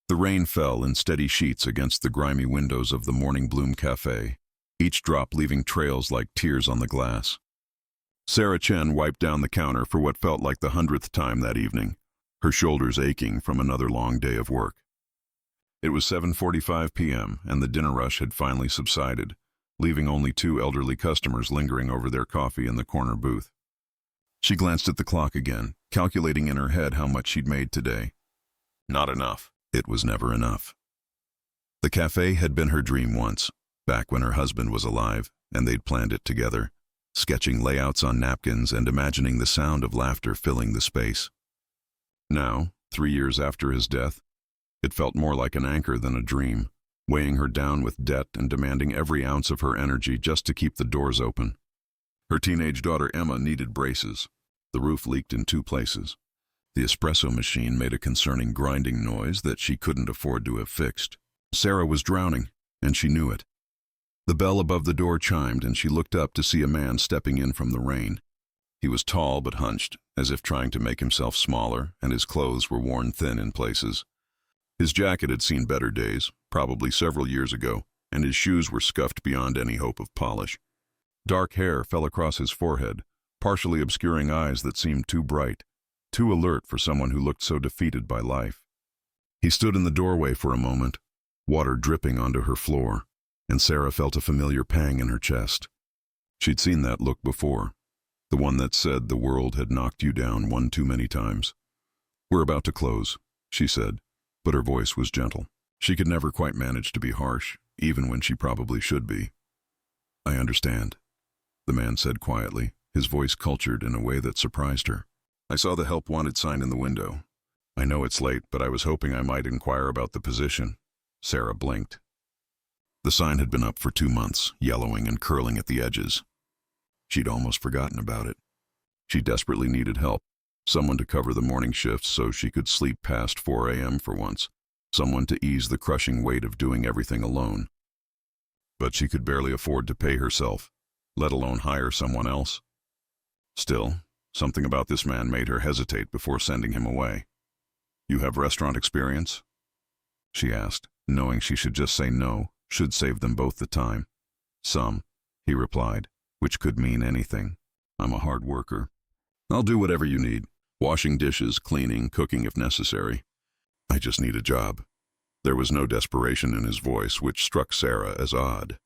The rain fell in steady sheets against the grimy windows of the Morning Bloom Café, each drop leaving trails like tears on the glass. Sarah Chen wiped down the counter for what felt like the 100th time that evening, her shoulders aching from another long day of work. It was 7:45 p.m., and the dinner rush had finally subsided, leaving only 2 elderly customers lingering over their coffee in the corner booth. She glanced at the clock again, calculating in her head how much she'd made today. Not enough. It was never enough. The cafe had been her dream once, back when her husband was alive, and they'd planned it together, sketching layouts on napkins and imagining the sound of laughter filling the space. Now, 3 years after his death, it felt more like an anchor than a dream, weighing her down with debt and demanding every ounce of her energy just to keep the doors open. Her teenage daughter Emma needed braces. The roof leaked in 2 places. The espresso machine made a concerning grinding noise that she couldn't afford to have fixed. Sarah was drowning, and she knew it. The bell above the door chimed, and she looked up to see a man stepping in from the rain. He was tall but hunched, as if trying to make himself smaller, and his clothes were worn thin in places. His jacket had seen better days, probably several years ago, and his shoes were scuffed beyond any hope of polish. Dark hair fell across his forehead, partially obscuring eyes that seemed too bright, too alert for someone who looked so defeated by life. He stood in the doorway for a moment, water dripping onto her floor, and Sarah felt a familiar pang in her chest. She'd seen that look before, the one that said the world had knocked you down one too many times. "We're about to close," she said, but her voice was gentle. She could never quite manage to be harsh, even when she probably should be. "I understand," the man said quietly, his voice cultured in a way that surprised her. "I saw the help wanted sign in the window. I know it's late, but I was hoping I might inquire about the position." Sarah blinked. The sign had been up for 2 months, yellowing and curling at the edges. She'd almost forgotten about it. She desperately needed help, someone to cover the morning shifts so she could sleep past 4 a.m. for once, someone to ease the crushing weight of doing everything alone. But she could barely afford to pay herself, let alone hire someone else. Still, something about this man made her hesitate before sending him away. "You have restaurant experience?" she asked, knowing she should just say no, should save them both the time. "Some," he replied, which could mean anything. "I'm a hard worker. I'll do whatever you need. Washing dishes, cleaning, cooking if necessary. I just need a job." There was no desperation in his voice, which struck Sarah as odd.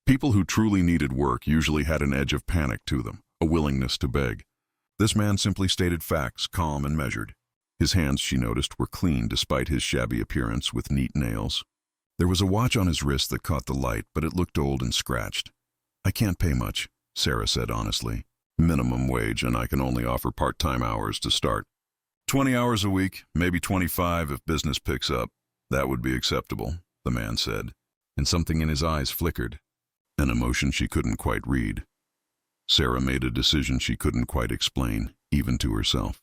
People who truly needed work usually had an edge of panic to them, a willingness to beg. This man simply stated facts, calm and measured. His hands, she noticed, were clean despite his shabby appearance with neat nails. There was a watch on his wrist that caught the light, but it looked old and scratched. "I can't pay much," Sarah said honestly. "Minimum wage, and I can only offer part-time hours to start. 20 hours a week, maybe 25 if business picks up. That would be acceptable," the man said, and something in his eyes flickered, an emotion she couldn't quite read. Sarah made a decision she couldn't quite explain, even to herself.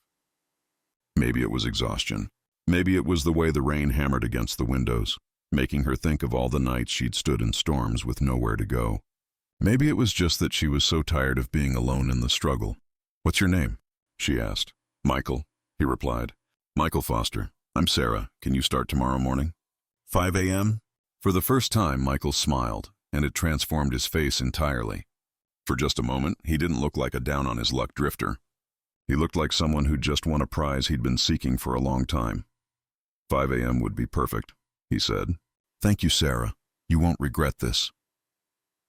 Maybe it was exhaustion. Maybe it was the way the rain hammered against the windows, making her think of all the nights she'd stood in storms with nowhere to go. Maybe it was just that she was so tired of being alone in the struggle. "What's your name?" she asked. "Michael," he replied. "Michael Foster. I'm Sarah. Can you start tomorrow morning?" 5 a.m.? For the first time, Michael smiled, and it transformed his face entirely. For just a moment, he didn't look like a down-on-his-luck drifter. He looked like someone who'd just won a prize he'd been seeking for a long time. 5 a.m. would be perfect, he said. "Thank you, Sarah. You won't regret this."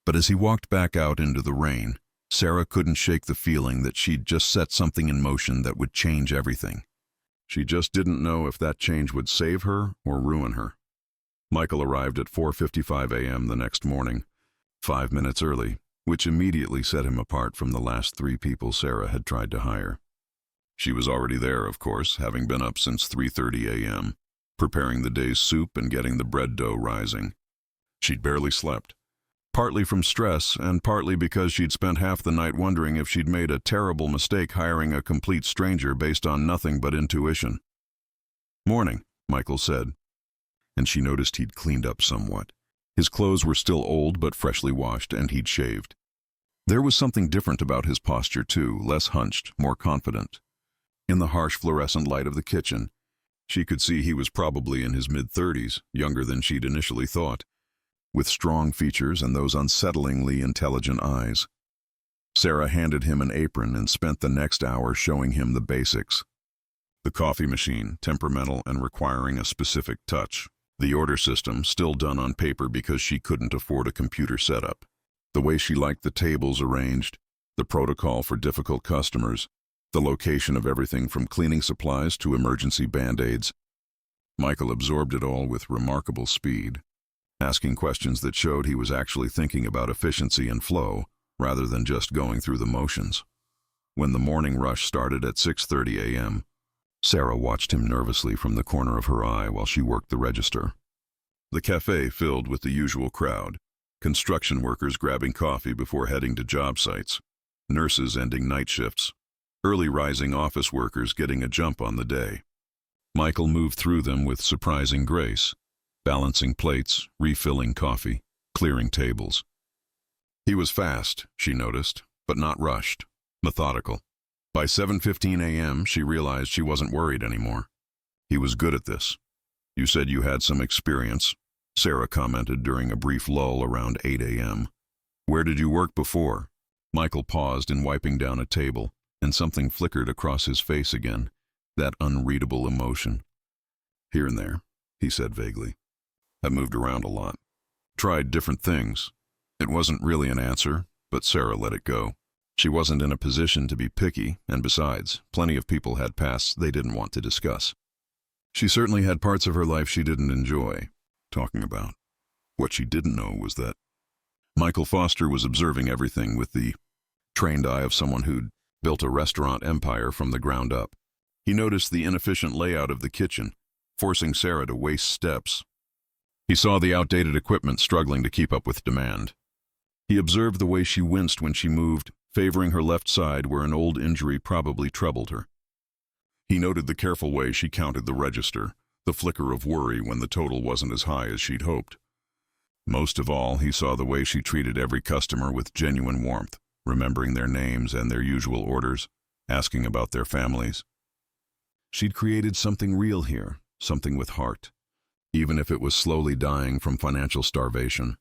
But as he walked back out into the rain, Sarah couldn't shake the feeling that she'd just set something in motion that would change everything. She just didn't know if that change would save her or ruin her. Michael arrived at 4:55 a.m. the next morning, 5 minutes early, which immediately set him apart from the last 3 people Sarah had tried to hire. She was already there, of course, having been up since 3:30 a.m., preparing the day's soup and getting the bread dough rising. She'd barely slept, partly from stress and partly because she'd spent half the night wondering if she'd made a terrible mistake hiring a complete stranger based on nothing but intuition. "Morning," Michael said, and she noticed he'd cleaned up somewhat. His clothes were still old but freshly washed, and he'd shaved. There was something different about his posture, too, less hunched, more confident. In the harsh fluorescent light of the kitchen, She could see he was probably in his mid-30s, younger than she'd initially thought, with strong features and those unsettlingly intelligent eyes. Sarah handed him an apron and spent the next hour showing him the basics. The coffee machine, temperamental and requiring a specific touch. The order system, still done on paper because she couldn't afford a computer setup. The way she liked the tables arranged, the protocol for difficult customers, the location of everything from cleaning supplies to emergency band-aids. Michael absorbed it all with remarkable speed, asking questions that showed he was actually thinking about efficiency and flow, rather than just going through the motions. When the morning rush started at 6:30 a.m., Sarah watched him nervously from the corner of her eye while she worked the register. The cafe filled with the usual crowd, construction workers grabbing coffee before heading to job sites, nurses ending night shifts, early rising office workers getting a jump on the day. Michael moved through them with surprising grace, balancing plates, refilling coffee, clearing tables. He was fast, she noticed, but not rushed, methodical. By 7:15 a.m., she realized she wasn't worried anymore. He was good at this. "You said you had some experience," Sarah commented during a brief lull around 8 a.m. "Where did you work before?" Michael paused in wiping down a table, and something flickered across his face again, that unreadable emotion. "Here and there," he said vaguely. "I've moved around a lot. Tried different things." It wasn't really an answer, but Sarah let it go. She wasn't in a position to be picky, and besides, plenty of people had pasts they didn't want to discuss. She certainly had parts of her life she didn't enjoy talking about. What she didn't know was that Michael Foster was observing everything with the trained eye of someone who'd built a restaurant empire from the ground up. He noticed the inefficient layout of the kitchen, forcing Sarah to waste steps. He saw the outdated equipment struggling to keep up with demand. He observed the way she winced when she moved, favoring her left side where an old injury probably troubled her. He noted the careful way she counted the register, the flicker of worry when the total wasn't as high as she'd hoped. Most of all, he saw the way she treated every customer with genuine warmth, remembering their names and their usual orders, asking about their families. She'd created something real here, something with heart, even if it was slowly dying from financial starvation.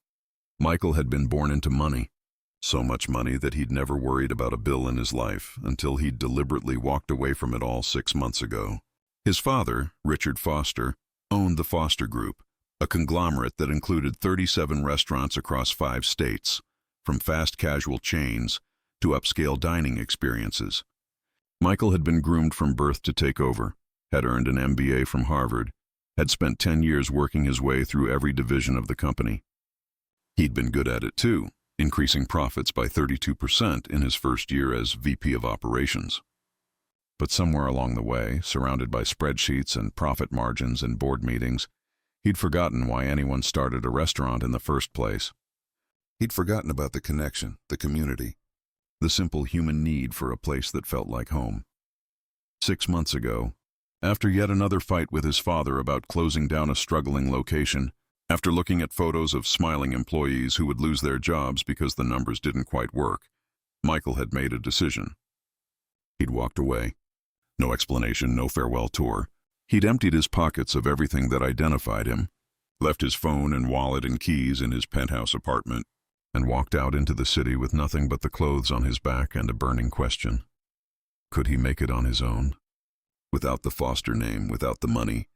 Michael had been born into money, so much money that he'd never worried about a bill in his life until he'd deliberately walked away from it all 6 months ago. His father, Richard Foster, owned the Foster Group, a conglomerate that included 37 restaurants across 5 states, from fast casual chains to upscale dining experiences. Michael had been groomed from birth to take over, had earned an MBA from Harvard, had spent 10 years working his way through every division of the company. He'd been good at it too, increasing profits by 32% in his first year as VP of Operations. But somewhere along the way, surrounded by spreadsheets and profit margins and board meetings, he'd forgotten why anyone started a restaurant in the first place. He'd forgotten about the connection, the community, the simple human need for a place that felt like home. 6 months ago, after yet another fight with his father about closing down a struggling location, after looking at photos of smiling employees who would lose their jobs because the numbers didn't quite work, Michael had made a decision. He'd walked away. No explanation, no farewell tour. He'd emptied his pockets of everything that identified him, left his phone and wallet and keys in his penthouse apartment, and walked out into the city with nothing but the clothes on his back and a burning question. Could he make it on his own? Without the Foster name, without the money,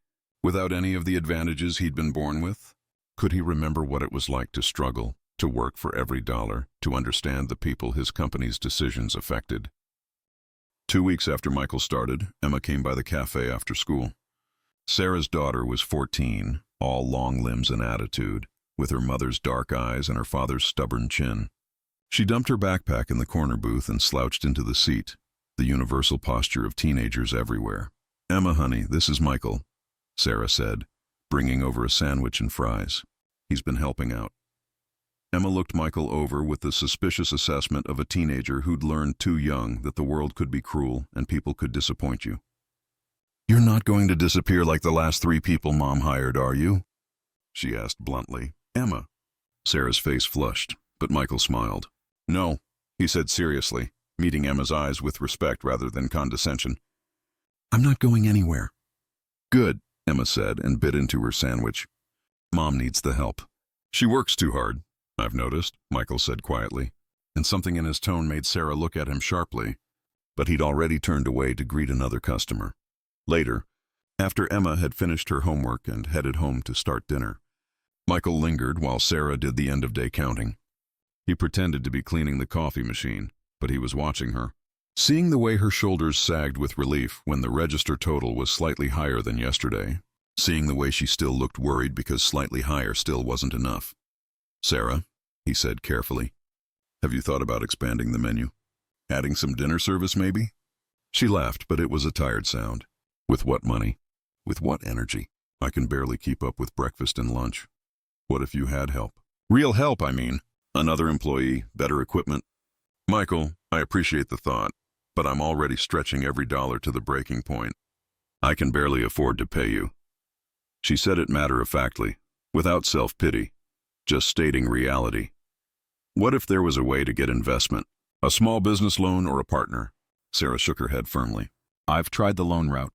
without any of the advantages he'd been born with? Could he remember what it was like to struggle, to work for every dollar, to understand the people his company's decisions affected? 2 weeks after Michael started, Emma came by the cafe after school. Sarah's daughter was 14, all long limbs and attitude, with her mother's dark eyes and her father's stubborn chin. She dumped her backpack in the corner booth and slouched into the seat, the universal posture of teenagers everywhere. "Emma, honey, this is Michael," Sarah said, bringing over a sandwich and fries. "He's been helping out." Emma looked Michael over with the suspicious assessment of a teenager who'd learned too young that the world could be cruel and people could disappoint you. "You're not going to disappear like the last 3 people Mom hired, are you?" she asked bluntly. "Emma." Sarah's face flushed, but Michael smiled. "No," he said seriously, meeting Emma's eyes with respect rather than condescension. "I'm not going anywhere." Good, Emma said and bit into her sandwich. Mom needs the help. She works too hard, I've noticed, Michael said quietly, and something in his tone made Sarah look at him sharply, but he'd already turned away to greet another customer. Later, after Emma had finished her homework and headed home to start dinner, Michael lingered while Sarah did the end-of-day counting. He pretended to be cleaning the coffee machine, but he was watching her. Seeing the way her shoulders sagged with relief when the register total was slightly higher than yesterday, seeing the way she still looked worried because slightly higher still wasn't enough. Sarah, he said carefully, have you thought about expanding the menu? Adding some dinner service maybe? She laughed, but it was a tired sound. With what money? With what energy? I can barely keep up with breakfast and lunch. What if you had help? Real help, I mean. Another employee, better equipment. Michael, I appreciate the thought, but I'm already stretching every dollar to the breaking point. I can barely afford to pay you. She said it matter-of-factly, without self-pity, just stating reality. What if there was a way to get investment? A small business loan or a partner? Sarah shook her head firmly. I've tried the loan route.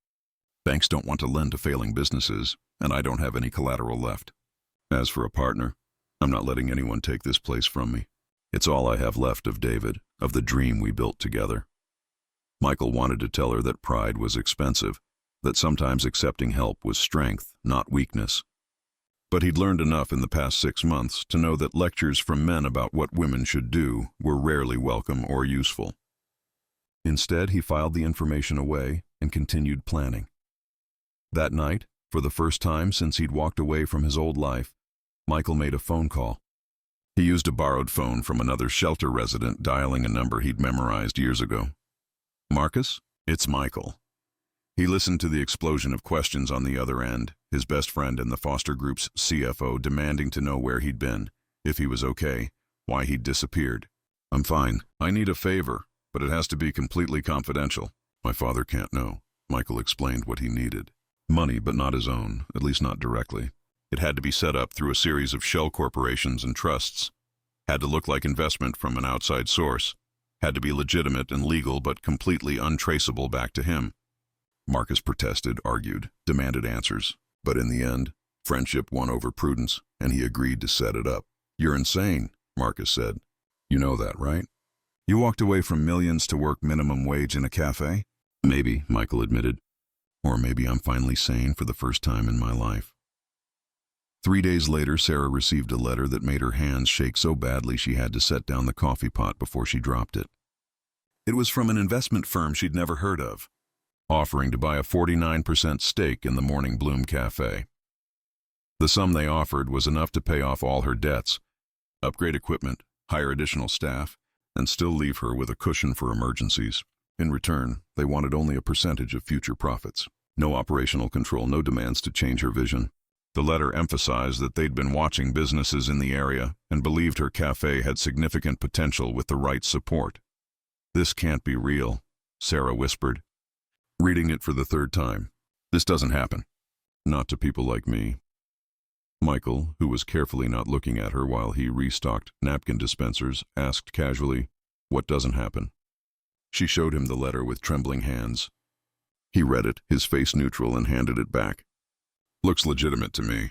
Banks don't want to lend to failing businesses, and I don't have any collateral left. As for a partner, I'm not letting anyone take this place from me. It's all I have left of David, of the dream we built together. Michael wanted to tell her that pride was expensive, that sometimes accepting help was strength, not weakness. But he'd learned enough in the past 6 months to know that lectures from men about what women should do were rarely welcome or useful. Instead, he filed the information away and continued planning. That night, for the first time since he'd walked away from his old life, Michael made a phone call. He used a borrowed phone from another shelter resident, dialing a number he'd memorized years ago. Marcus, it's Michael. He listened to the explosion of questions on the other end, his best friend and the foster group's CFO demanding to know where he'd been, if he was okay, why he'd disappeared. I'm fine. I need a favor, but it has to be completely confidential. My father can't know. Michael explained what he needed. Money, but not his own, at least not directly. It had to be set up through a series of shell corporations and trusts. Had to look like investment from an outside source. Had to be legitimate and legal, but completely untraceable back to him. Marcus protested, argued, demanded answers. But in the end, friendship won over prudence, and he agreed to set it up. You're insane, Marcus said. You know that, right? You walked away from millions to work minimum wage in a cafe? Maybe, Michael admitted. Or maybe I'm finally sane for the first time in my life. 3 days later, Sarah received a letter that made her hands shake so badly she had to set down the coffee pot before she dropped it. It was from an investment firm she'd never heard of, offering to buy a 49% stake in the Morning Bloom Café. The sum they offered was enough to pay off all her debts, upgrade equipment, hire additional staff, and still leave her with a cushion for emergencies. In return, they wanted only a percentage of future profits. No operational control, no demands to change her vision. The letter emphasized that they'd been watching businesses in the area and believed her cafe had significant potential with the right support. This can't be real, Sarah whispered, reading it for the 3rd time. This doesn't happen. Not to people like me. Michael, who was carefully not looking at her while he restocked napkin dispensers, asked casually, "What doesn't happen?" She showed him the letter with trembling hands. He read it, his face neutral, and handed it back. Looks legitimate to me.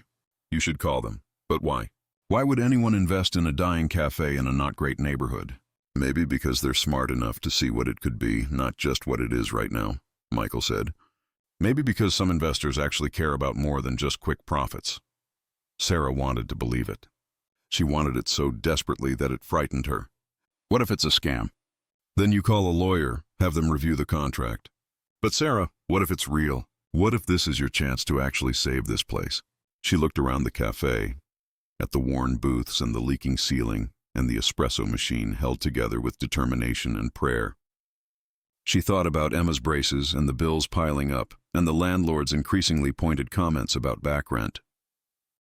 You should call them. But why? Why would anyone invest in a dying cafe in a not great neighborhood? Maybe because they're smart enough to see what it could be, not just what it is right now, Michael said. Maybe because some investors actually care about more than just quick profits. Sarah wanted to believe it. She wanted it so desperately that it frightened her. What if it's a scam? Then you call a lawyer, have them review the contract. But Sarah, what if it's real? What if this is your chance to actually save this place? She looked around the cafe, at the worn booths and the leaking ceiling and the espresso machine held together with determination and prayer. She thought about Emma's braces and the bills piling up and the landlord's increasingly pointed comments about back rent.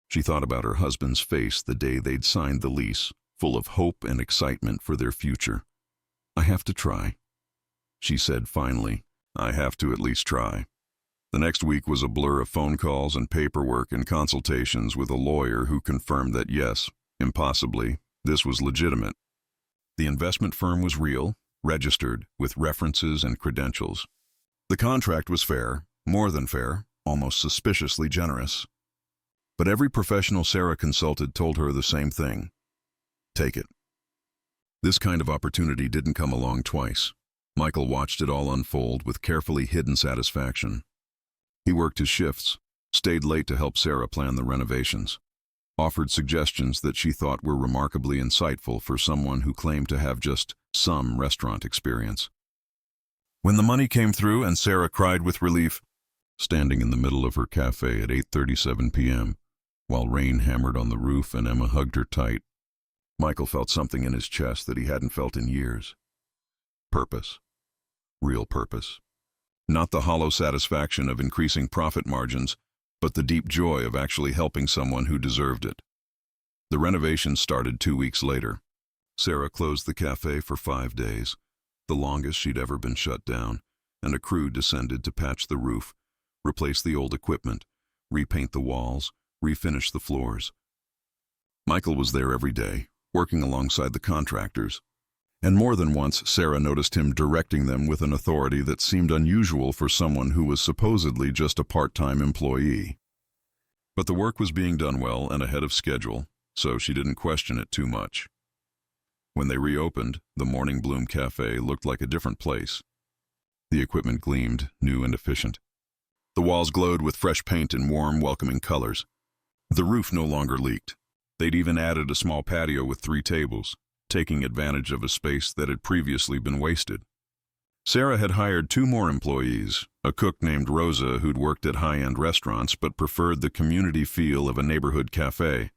She thought about her husband's face the day they'd signed the lease, full of hope and excitement for their future. I have to try, she said finally. I have to at least try. The next week was a blur of phone calls and paperwork and consultations with a lawyer who confirmed that yes, impossibly, this was legitimate. The investment firm was real, registered, with references and credentials. The contract was fair, more than fair, almost suspiciously generous. But every professional Sarah consulted told her the same thing. Take it. This kind of opportunity didn't come along twice. Michael watched it all unfold with carefully hidden satisfaction. He worked his shifts, stayed late to help Sarah plan the renovations, offered suggestions that she thought were remarkably insightful for someone who claimed to have just some restaurant experience. When the money came through and Sarah cried with relief, standing in the middle of her cafe at 8:37 p.m., while rain hammered on the roof and Emma hugged her tight, Michael felt something in his chest that he hadn't felt in years. Purpose. Real purpose. Not the hollow satisfaction of increasing profit margins, but the deep joy of actually helping someone who deserved it. The renovations started 2 weeks later. Sarah closed the cafe for 5 days, the longest she'd ever been shut down, and a crew descended to patch the roof, replace the old equipment, repaint the walls, refinish the floors. Michael was there every day, working alongside the contractors, and more than once Sarah noticed him directing them with an authority that seemed unusual for someone who was supposedly just a part-time employee. But the work was being done well and ahead of schedule, so she didn't question it too much. When they reopened, the Morning Bloom Café looked like a different place. The equipment gleamed, new and efficient. The walls glowed with fresh paint and warm, welcoming colors. The roof no longer leaked. They'd even added a small patio with 3 tables, taking advantage of a space that had previously been wasted. Sarah had hired 2 more employees, a cook named Rosa who'd worked at high-end restaurants but preferred the community feel of a neighborhood cafe,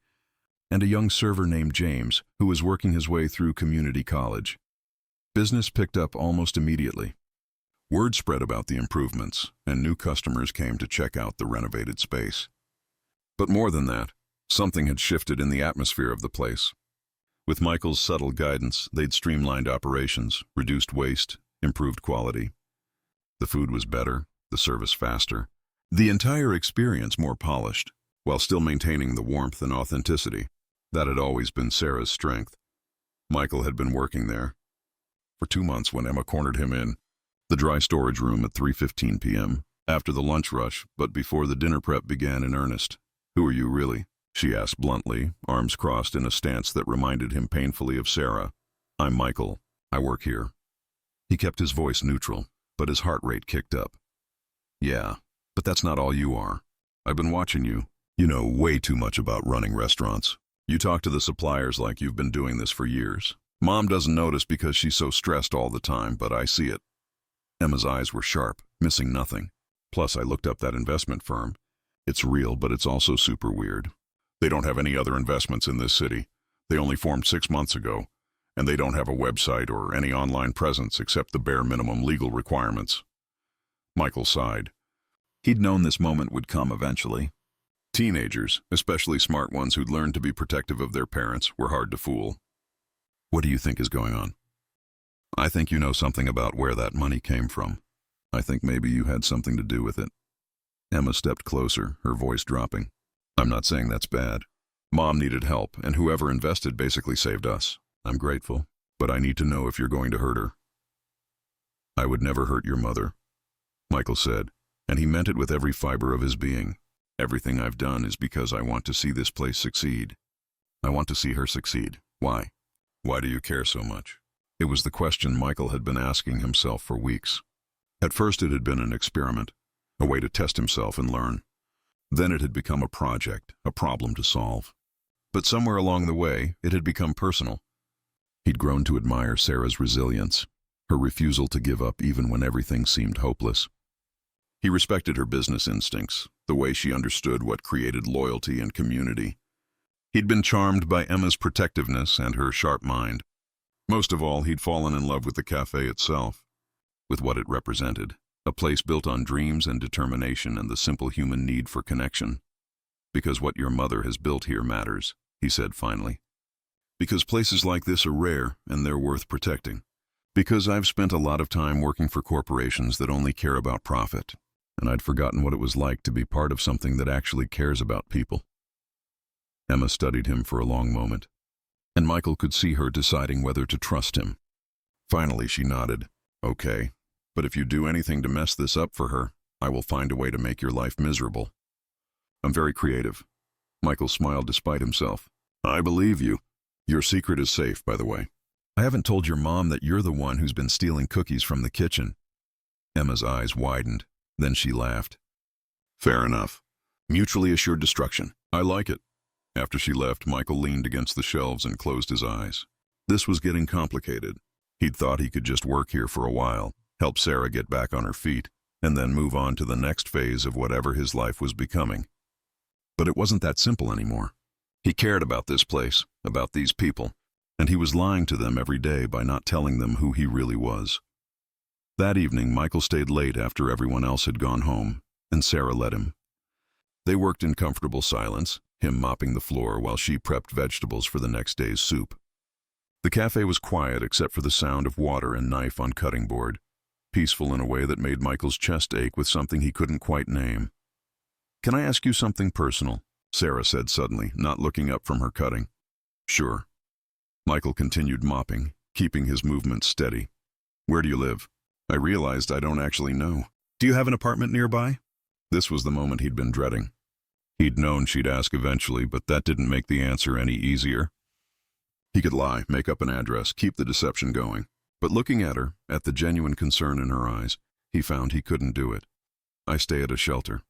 and a young server named James who was working his way through community college. Business picked up almost immediately. Word spread about the improvements, and new customers came to check out the renovated space. But more than that, something had shifted in the atmosphere of the place. With Michael's subtle guidance, they'd streamlined operations, reduced waste, improved quality. The food was better, the service faster, the entire experience more polished, while still maintaining the warmth and authenticity. That had always been Sarah's strength. Michael had been working there for 2 months when Emma cornered him in the dry storage room at 3:15 p.m., after the lunch rush, but before the dinner prep began in earnest. "Who are you really?" she asked bluntly, arms crossed in a stance that reminded him painfully of Sarah. "I'm Michael. I work here." He kept his voice neutral, but his heart rate kicked up. "Yeah, but that's not all you are. I've been watching you. You know way too much about running restaurants. You talk to the suppliers like you've been doing this for years. Mom doesn't notice because she's so stressed all the time, but I see it." Emma's eyes were sharp, missing nothing. "Plus, I looked up that investment firm. It's real, but it's also super weird. They don't have any other investments in this city. They only formed 6 months ago, and they don't have a website or any online presence except the bare minimum legal requirements." Michael sighed. He'd known this moment would come eventually. Teenagers, especially smart ones who'd learned to be protective of their parents, were hard to fool. "What do you think is going on?" "I think you know something about where that money came from. I think maybe you had something to do with it." Emma stepped closer, her voice dropping. "I'm not saying that's bad. Mom needed help, and whoever invested basically saved us. I'm grateful, but I need to know if you're going to hurt her." "I would never hurt your mother," Michael said, and he meant it with every fiber of his being. "Everything I've done is because I want to see this place succeed. I want to see her succeed. Why? Why do you care so much?" It was the question Michael had been asking himself for weeks. At first it had been an experiment, a way to test himself and learn. Then it had become a project, a problem to solve. But somewhere along the way, it had become personal. He'd grown to admire Sarah's resilience, her refusal to give up even when everything seemed hopeless. He respected her business instincts, the way she understood what created loyalty and community. He'd been charmed by Emma's protectiveness and her sharp mind. Most of all, he'd fallen in love with the cafe itself, with what it represented, a place built on dreams and determination and the simple human need for connection. "Because what your mother has built here matters," he said finally. "Because places like this are rare and they're worth protecting. Because I've spent a lot of time working for corporations that only care about profit, and I'd forgotten what it was like to be part of something that actually cares about people." Emma studied him for a long moment, and Michael could see her deciding whether to trust him. Finally she nodded. "Okay, but if you do anything to mess this up for her, I will find a way to make your life miserable. I'm very creative. Michael smiled despite himself. I believe you. Your secret is safe, by the way. I haven't told your mom that you're the one who's been stealing cookies from the kitchen. Emma's eyes widened. Then she laughed. Fair enough. Mutually assured destruction. I like it. After she left, Michael leaned against the shelves and closed his eyes. This was getting complicated. He'd thought he could just work here for a while, help Sarah get back on her feet, and then move on to the next phase of whatever his life was becoming. But it wasn't that simple anymore. He cared about this place, about these people, and he was lying to them every day by not telling them who he really was. That evening, Michael stayed late after everyone else had gone home, and Sarah let him. They worked in comfortable silence, him mopping the floor while she prepped vegetables for the next day's soup. The cafe was quiet except for the sound of water and knife on cutting board, peaceful in a way that made Michael's chest ache with something he couldn't quite name. Can I ask you something personal? Sarah said suddenly, not looking up from her cutting. Sure. Michael continued mopping, keeping his movements steady. Where do you live? I realized I don't actually know. Do you have an apartment nearby? This was the moment he'd been dreading. He'd known she'd ask eventually, but that didn't make the answer any easier. He could lie, make up an address, keep the deception going. But looking at her, at the genuine concern in her eyes, he found he couldn't do it. I stay at a shelter,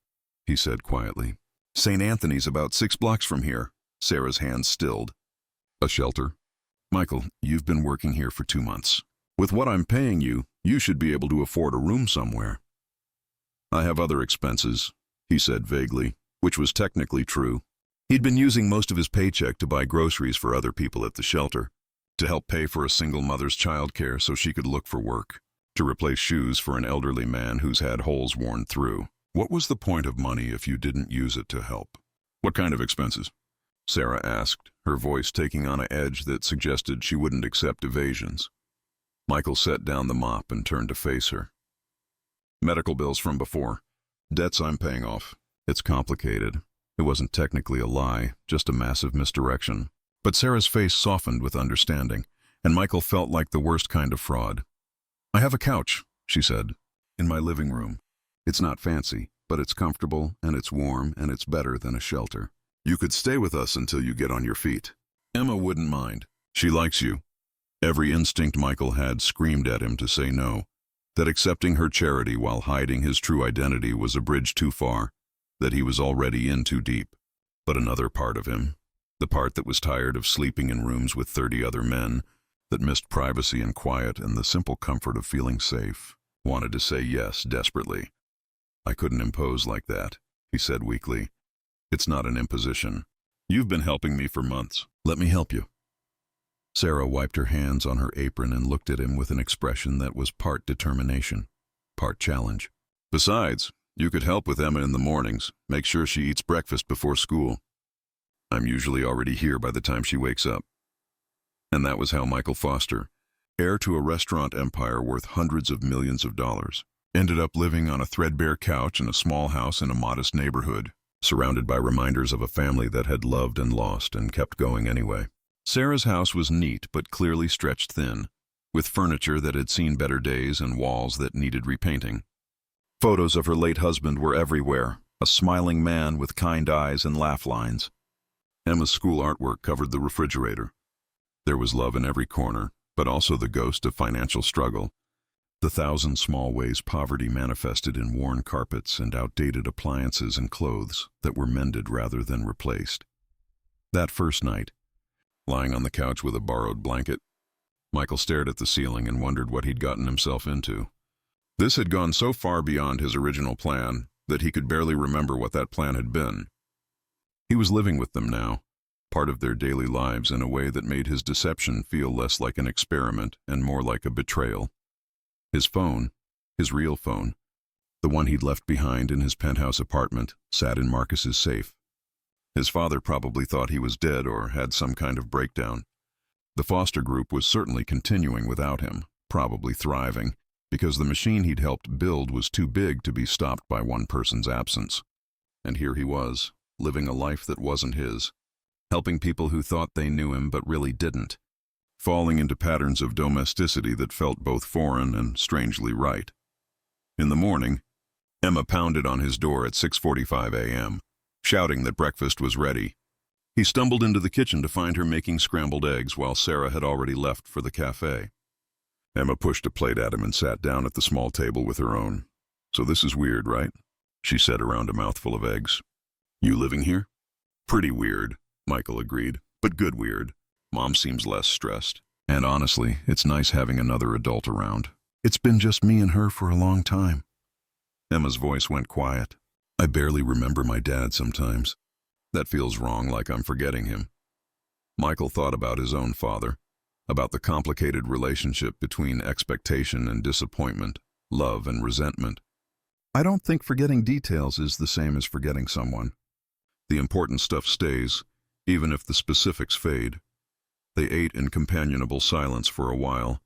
he said quietly. St. Anthony's about 6 blocks from here. Sarah's hands stilled. A shelter? Michael, you've been working here for 2 months. With what I'm paying you, you should be able to afford a room somewhere. I have other expenses, he said vaguely, which was technically true. He'd been using most of his paycheck to buy groceries for other people at the shelter, to help pay for a single mother's childcare so she could look for work, to replace shoes for an elderly man who's had holes worn through. What was the point of money if you didn't use it to help? What kind of expenses? Sarah asked, her voice taking on an edge that suggested she wouldn't accept evasions. Michael set down the mop and turned to face her. Medical bills from before. Debts I'm paying off. It's complicated. It wasn't technically a lie, just a massive misdirection. But Sarah's face softened with understanding, and Michael felt like the worst kind of fraud. I have a couch, she said, in my living room. It's not fancy, but it's comfortable, and it's warm, and it's better than a shelter. You could stay with us until you get on your feet. Emma wouldn't mind. She likes you. Every instinct Michael had screamed at him to say no, that accepting her charity while hiding his true identity was a bridge too far, that he was already in too deep. But another part of him, the part that was tired of sleeping in rooms with 30 other men, that missed privacy and quiet and the simple comfort of feeling safe, wanted to say yes desperately. I couldn't impose like that, he said weakly. It's not an imposition. You've been helping me for months. Let me help you. Sarah wiped her hands on her apron and looked at him with an expression that was part determination, part challenge. Besides, you could help with Emma in the mornings, make sure she eats breakfast before school. I'm usually already here by the time she wakes up. And that was how Michael Foster, heir to a restaurant empire worth hundreds of millions of dollars, ended up living on a threadbare couch in a small house in a modest neighborhood, surrounded by reminders of a family that had loved and lost and kept going anyway. Sarah's house was neat but clearly stretched thin, with furniture that had seen better days and walls that needed repainting. Photos of her late husband were everywhere, a smiling man with kind eyes and laugh lines. Emma's school artwork covered the refrigerator. There was love in every corner, but also the ghost of financial struggle, the 1,000 small ways poverty manifested in worn carpets and outdated appliances and clothes that were mended rather than replaced. That first night, lying on the couch with a borrowed blanket, Michael stared at the ceiling and wondered what he'd gotten himself into. This had gone so far beyond his original plan that he could barely remember what that plan had been. He was living with them now, part of their daily lives in a way that made his deception feel less like an experiment and more like a betrayal. His phone, his real phone, the one he'd left behind in his penthouse apartment, sat in Marcus's safe. His father probably thought he was dead or had some kind of breakdown. The Foster group was certainly continuing without him, probably thriving, because the machine he'd helped build was too big to be stopped by one person's absence. And here he was, living a life that wasn't his, helping people who thought they knew him but really didn't, falling into patterns of domesticity that felt both foreign and strangely right. In the morning, Emma pounded on his door at 6:45 a.m., shouting that breakfast was ready. He stumbled into the kitchen to find her making scrambled eggs while Sarah had already left for the cafe. Emma pushed a plate at him and sat down at the small table with her own. "So this is weird, right?" she said around a mouthful of eggs. "You living here?" "Pretty weird," Michael agreed, "but good weird. Mom seems less stressed. And honestly, it's nice having another adult around. It's been just me and her for a long time." Emma's voice went quiet. "I barely remember my dad sometimes. That feels wrong, like I'm forgetting him." Michael thought about his own father, about the complicated relationship between expectation and disappointment, love and resentment. "I don't think forgetting details is the same as forgetting someone. The important stuff stays, even if the specifics fade." They ate in companionable silence for a while.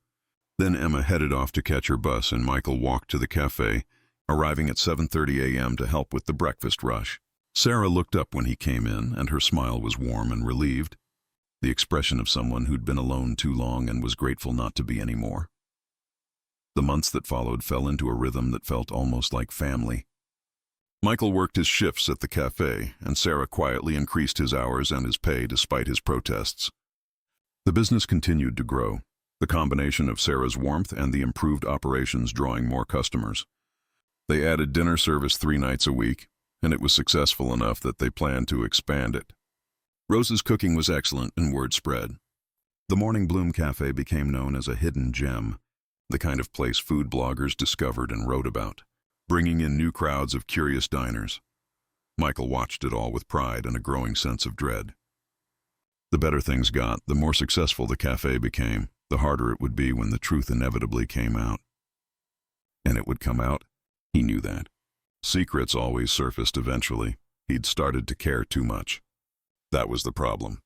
Then Emma headed off to catch her bus and Michael walked to the cafe, arriving at 7:30 a.m. to help with the breakfast rush. Sarah looked up when he came in, and her smile was warm and relieved, the expression of someone who'd been alone too long and was grateful not to be anymore. The months that followed fell into a rhythm that felt almost like family. Michael worked his shifts at the cafe, and Sarah quietly increased his hours and his pay despite his protests. The business continued to grow, the combination of Sarah's warmth and the improved operations drawing more customers. They added dinner service 3 nights a week, and it was successful enough that they planned to expand it. Rose's cooking was excellent and word spread. The Morning Bloom Café became known as a hidden gem, the kind of place food bloggers discovered and wrote about, bringing in new crowds of curious diners. Michael watched it all with pride and a growing sense of dread. The better things got, the more successful the cafe became, the harder it would be when the truth inevitably came out. And it would come out. He knew that. Secrets always surfaced eventually. He'd started to care too much. That was the problem.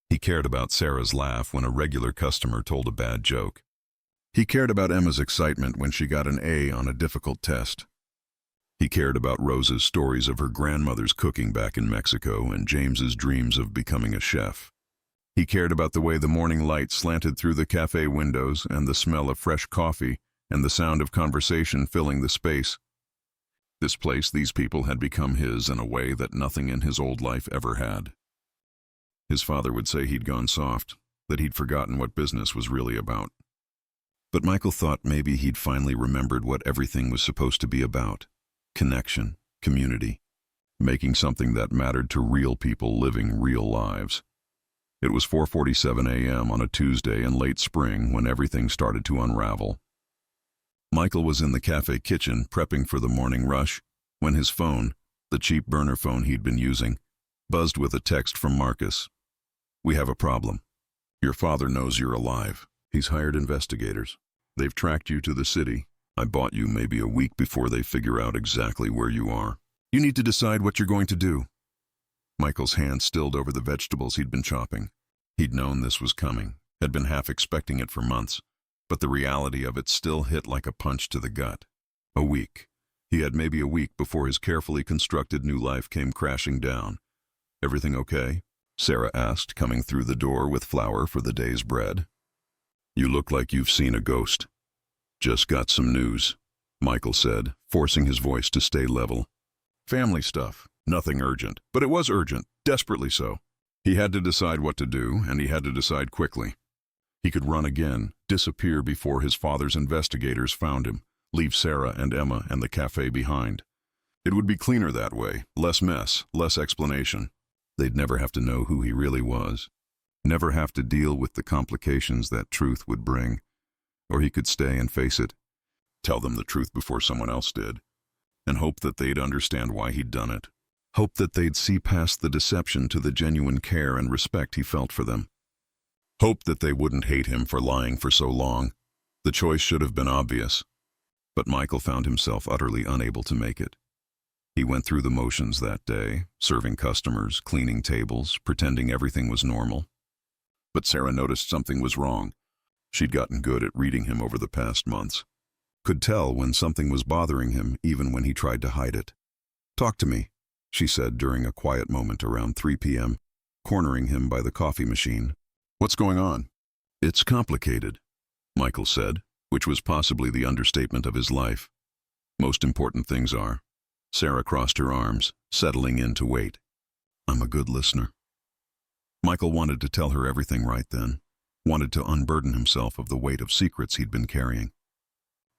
He cared about Sarah's laugh when a regular customer told a bad joke. He cared about Emma's excitement when she got an A on a difficult test. He cared about Rose's stories of her grandmother's cooking back in Mexico and James's dreams of becoming a chef. He cared about the way the morning light slanted through the cafe windows and the smell of fresh coffee and the sound of conversation filling the space. This place, these people had become his in a way that nothing in his old life ever had. His father would say he'd gone soft, that he'd forgotten what business was really about. But Michael thought maybe he'd finally remembered what everything was supposed to be about: connection, community, making something that mattered to real people living real lives. It was 4:47 a.m. on a Tuesday in late spring when everything started to unravel. Michael was in the cafe kitchen prepping for the morning rush when his phone, the cheap burner phone he'd been using, buzzed with a text from Marcus. "We have a problem. Your father knows you're alive. He's hired investigators. They've tracked you to the city. I bought you maybe a week before they figure out exactly where you are. You need to decide what you're going to do." Michael's hand stilled over the vegetables he'd been chopping. He'd known this was coming, had been half expecting it for months, but the reality of it still hit like a punch to the gut. A week. He had maybe a week before his carefully constructed new life came crashing down. "Everything okay?" Sarah asked, coming through the door with flour for the day's bread. "You look like you've seen a ghost." "Just got some news," Michael said, forcing his voice to stay level. "Family stuff. Nothing urgent, but it was urgent, desperately so." He had to decide what to do, and he had to decide quickly. He could run again, disappear before his father's investigators found him, leave Sarah and Emma and the cafe behind. It would be cleaner that way, less mess, less explanation. They'd never have to know who he really was, never have to deal with the complications that truth would bring. Or he could stay and face it, tell them the truth before someone else did, and hope that they'd understand why he'd done it. Hope that they'd see past the deception to the genuine care and respect he felt for them. Hope that they wouldn't hate him for lying for so long. The choice should have been obvious. But Michael found himself utterly unable to make it. He went through the motions that day, serving customers, cleaning tables, pretending everything was normal. But Sarah noticed something was wrong. She'd gotten good at reading him over the past months. Could tell when something was bothering him, even when he tried to hide it. "Talk to me," she said during a quiet moment around 3 p.m., cornering him by the coffee machine. "What's going on?" "It's complicated," Michael said, which was possibly the understatement of his life. "Most important things are. Sarah crossed her arms, settling in to wait. I'm a good listener. Michael wanted to tell her everything right then, wanted to unburden himself of the weight of secrets he'd been carrying.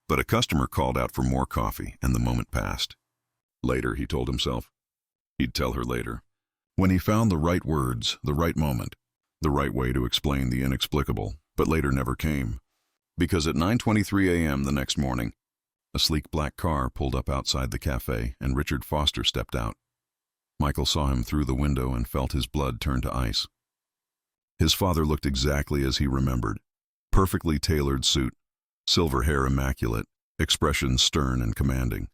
But a customer called out for more coffee, and the moment passed. Later, he told himself. He'd tell her later. When he found the right words, the right moment, the right way to explain the inexplicable, but later never came. Because at 9:23 a.m. the next morning, a sleek black car pulled up outside the cafe and Richard Foster stepped out. Michael saw him through the window and felt his blood turn to ice. His father looked exactly as he remembered. Perfectly tailored suit, silver hair immaculate, expression stern and commanding.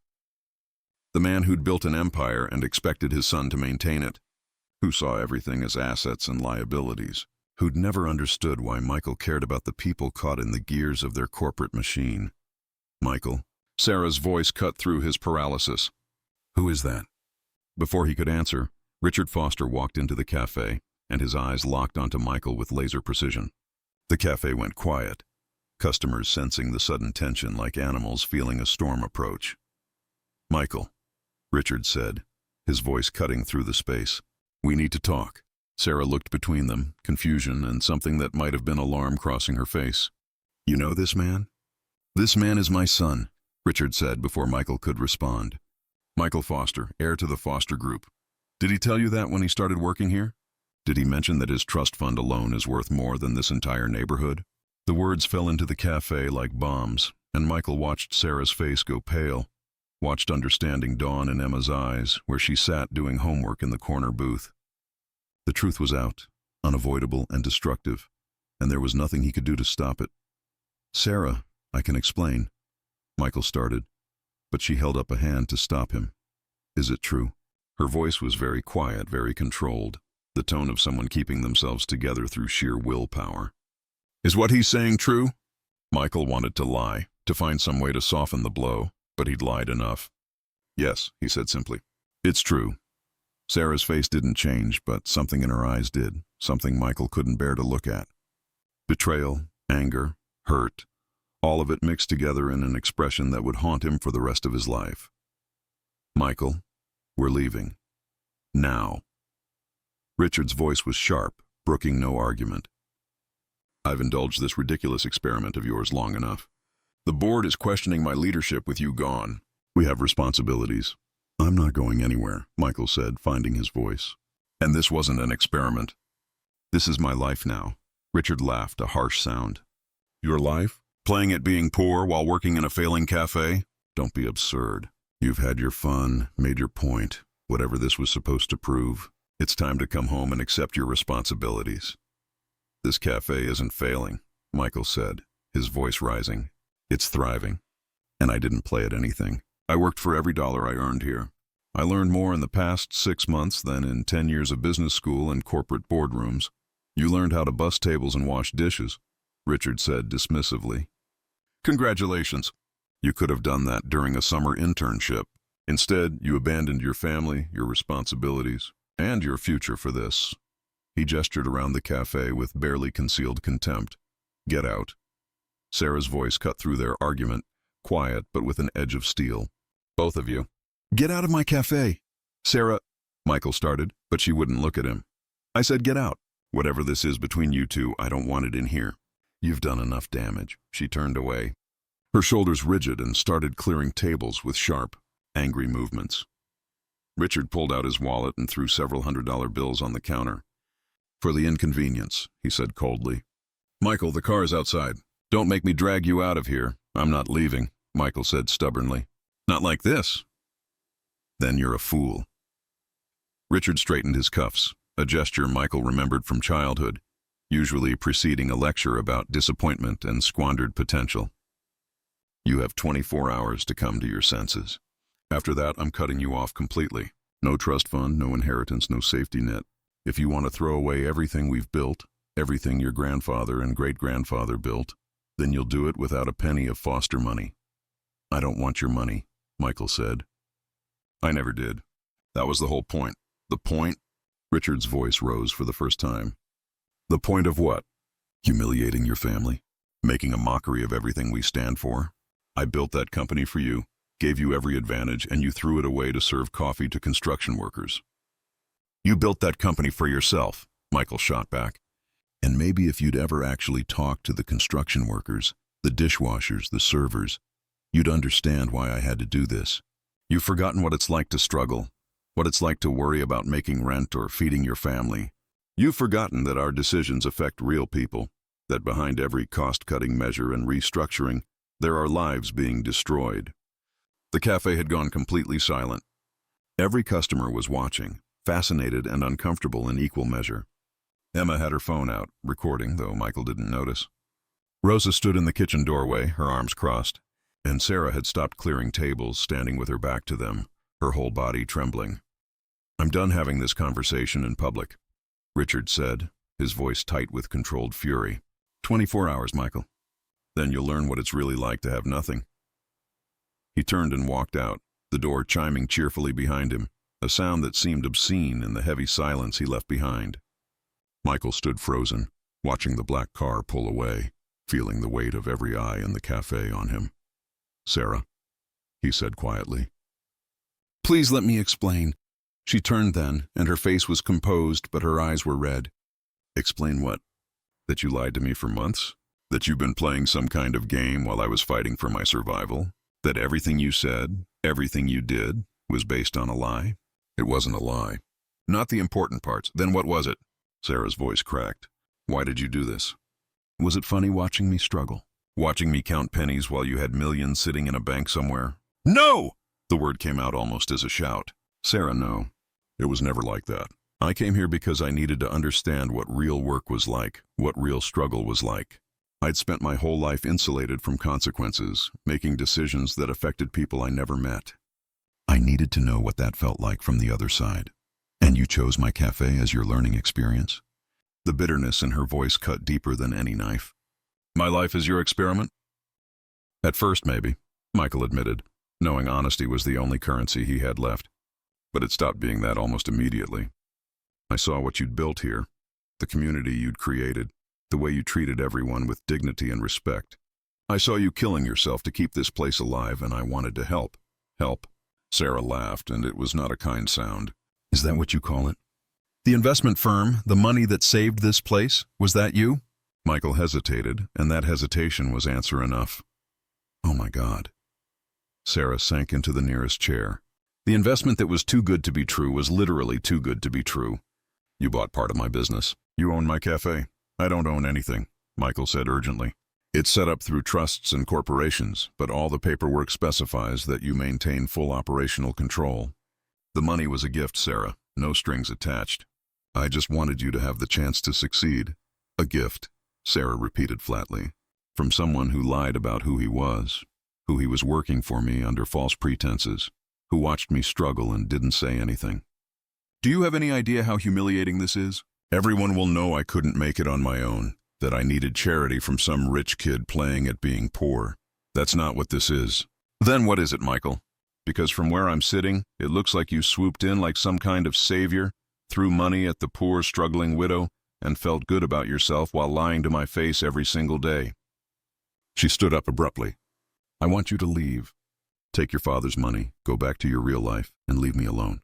The man who'd built an empire and expected his son to maintain it, who saw everything as assets and liabilities, who'd never understood why Michael cared about the people caught in the gears of their corporate machine. Michael. Sarah's voice cut through his paralysis. Who is that? Before he could answer, Richard Foster walked into the cafe, and his eyes locked onto Michael with laser precision. The cafe went quiet, customers sensing the sudden tension like animals feeling a storm approach. Michael, Richard said, his voice cutting through the space. We need to talk. Sarah looked between them, confusion and something that might have been alarm crossing her face. You know this man? This man is my son, Richard said before Michael could respond. Michael Foster, heir to the Foster Group. Did he tell you that when he started working here? Did he mention that his trust fund alone is worth more than this entire neighborhood? The words fell into the cafe like bombs, and Michael watched Sarah's face go pale, watched understanding dawn in Emma's eyes, where she sat doing homework in the corner booth. The truth was out, unavoidable and destructive, and there was nothing he could do to stop it. Sarah, I can explain, Michael started, but she held up a hand to stop him. Is it true? Her voice was very quiet, very controlled, the tone of someone keeping themselves together through sheer willpower. Is what he's saying true? Michael wanted to lie, to find some way to soften the blow, but he'd lied enough. Yes, he said simply. It's true. Sarah's face didn't change, but something in her eyes did, something Michael couldn't bear to look at. Betrayal, anger, hurt, all of it mixed together in an expression that would haunt him for the rest of his life. Michael, we're leaving. Now. Richard's voice was sharp, brooking no argument. I've indulged this ridiculous experiment of yours long enough. The board is questioning my leadership with you gone. We have responsibilities. I'm not going anywhere, Michael said, finding his voice. And this wasn't an experiment. This is my life now. Richard laughed, a harsh sound. Your life? Playing at being poor while working in a failing cafe? Don't be absurd. You've had your fun, made your point, whatever this was supposed to prove. It's time to come home and accept your responsibilities. This cafe isn't failing, Michael said, his voice rising. It's thriving. And I didn't play at anything. I worked for every dollar I earned here. I learned more in the past 6 months than in 10 years of business school and corporate boardrooms. You learned how to bus tables and wash dishes, Richard said dismissively. Congratulations. You could have done that during a summer internship. Instead, you abandoned your family, your responsibilities, and your future for this. He gestured around the cafe with barely concealed contempt. Get out. Sarah's voice cut through their argument, quiet but with an edge of steel. Both of you. Get out of my cafe. Sarah, Michael started, but she wouldn't look at him. I said get out. Whatever this is between you two, I don't want it in here. You've done enough damage. She turned away, her shoulders rigid, and started clearing tables with sharp, angry movements. Richard pulled out his wallet and threw several $100 bills on the counter. For the inconvenience, he said coldly. Michael, the car is outside. Don't make me drag you out of here. I'm not leaving, Michael said stubbornly. Not like this. Then you're a fool. Richard straightened his cuffs, a gesture Michael remembered from childhood, usually preceding a lecture about disappointment and squandered potential. You have 24 hours to come to your senses. After that, I'm cutting you off completely. No trust fund, no inheritance, no safety net. If you want to throw away everything we've built, everything your grandfather and great-grandfather built, then you'll do it without a penny of foster money. I don't want your money, Michael said. I never did. That was the whole point. The point? Richard's voice rose for the first time. The point of what? Humiliating your family? Making a mockery of everything we stand for? I built that company for you. gave you every advantage, and you threw it away to serve coffee to construction workers. You built that company for yourself, Michael shot back. And maybe if you'd ever actually talked to the construction workers, the dishwashers, the servers, you'd understand why I had to do this. You've forgotten what it's like to struggle, what it's like to worry about making rent or feeding your family. You've forgotten that our decisions affect real people, that behind every cost-cutting measure and restructuring, there are lives being destroyed. The cafe had gone completely silent. Every customer was watching, fascinated and uncomfortable in equal measure. Emma had her phone out, recording, though Michael didn't notice. Rosa stood in the kitchen doorway, her arms crossed, and Sarah had stopped clearing tables, standing with her back to them, her whole body trembling. "I'm done having this conversation in public," Richard said, his voice tight with controlled fury. 24 hours, Michael. Then you'll learn what it's really like to have nothing." He turned and walked out, the door chiming cheerfully behind him, a sound that seemed obscene in the heavy silence he left behind. Michael stood frozen, watching the black car pull away, feeling the weight of every eye in the cafe on him. "Sarah," he said quietly. "Please let me explain." She turned then, and her face was composed, but her eyes were red. "Explain what? That you lied to me for months? That you've been playing some kind of game while I was fighting for my survival? That everything you said, everything you did, was based on a lie?" "It wasn't a lie. Not the important parts. Then what was it?" Sarah's voice cracked. "Why did you do this? Was it funny watching me struggle? Watching me count pennies while you had millions sitting in a bank somewhere?" "No!" The word came out almost as a shout. "Sarah, no. It was never like that. I came here because I needed to understand what real work was like, what real struggle was like. I'd spent my whole life insulated from consequences, making decisions that affected people I never met. I needed to know what that felt like from the other side. And you chose my cafe as your learning experience?" The bitterness in her voice cut deeper than any knife. "My life is your experiment?" "At first, maybe," Michael admitted, knowing honesty was the only currency he had left. "But it stopped being that almost immediately. I saw what you'd built here, the community you'd created, the way you treated everyone with dignity and respect. I saw you killing yourself to keep this place alive, and I wanted to help." "Help?" Sarah laughed, and it was not a kind sound. "Is that what you call it? The investment firm, the money that saved this place, was that you?" Michael hesitated, and that hesitation was answer enough. "Oh my God." Sarah sank into the nearest chair. "The investment that was too good to be true was literally too good to be true. You bought part of my business. You own my cafe." "I don't own anything," Michael said urgently. "It's set up through trusts and corporations, but all the paperwork specifies that you maintain full operational control. The money was a gift, Sarah, no strings attached. I just wanted you to have the chance to succeed." "A gift," Sarah repeated flatly, "from someone who lied about who he was working for me under false pretenses, who watched me struggle and didn't say anything. Do you have any idea how humiliating this is? Everyone will know I couldn't make it on my own, that I needed charity from some rich kid playing at being poor. That's not what this is." "Then what is it, Michael? Because from where I'm sitting, it looks like you swooped in like some kind of savior, threw money at the poor, struggling widow, and felt good about yourself while lying to my face every single day." She stood up abruptly. "I want you to leave. Take your father's money, go back to your real life, and leave me alone."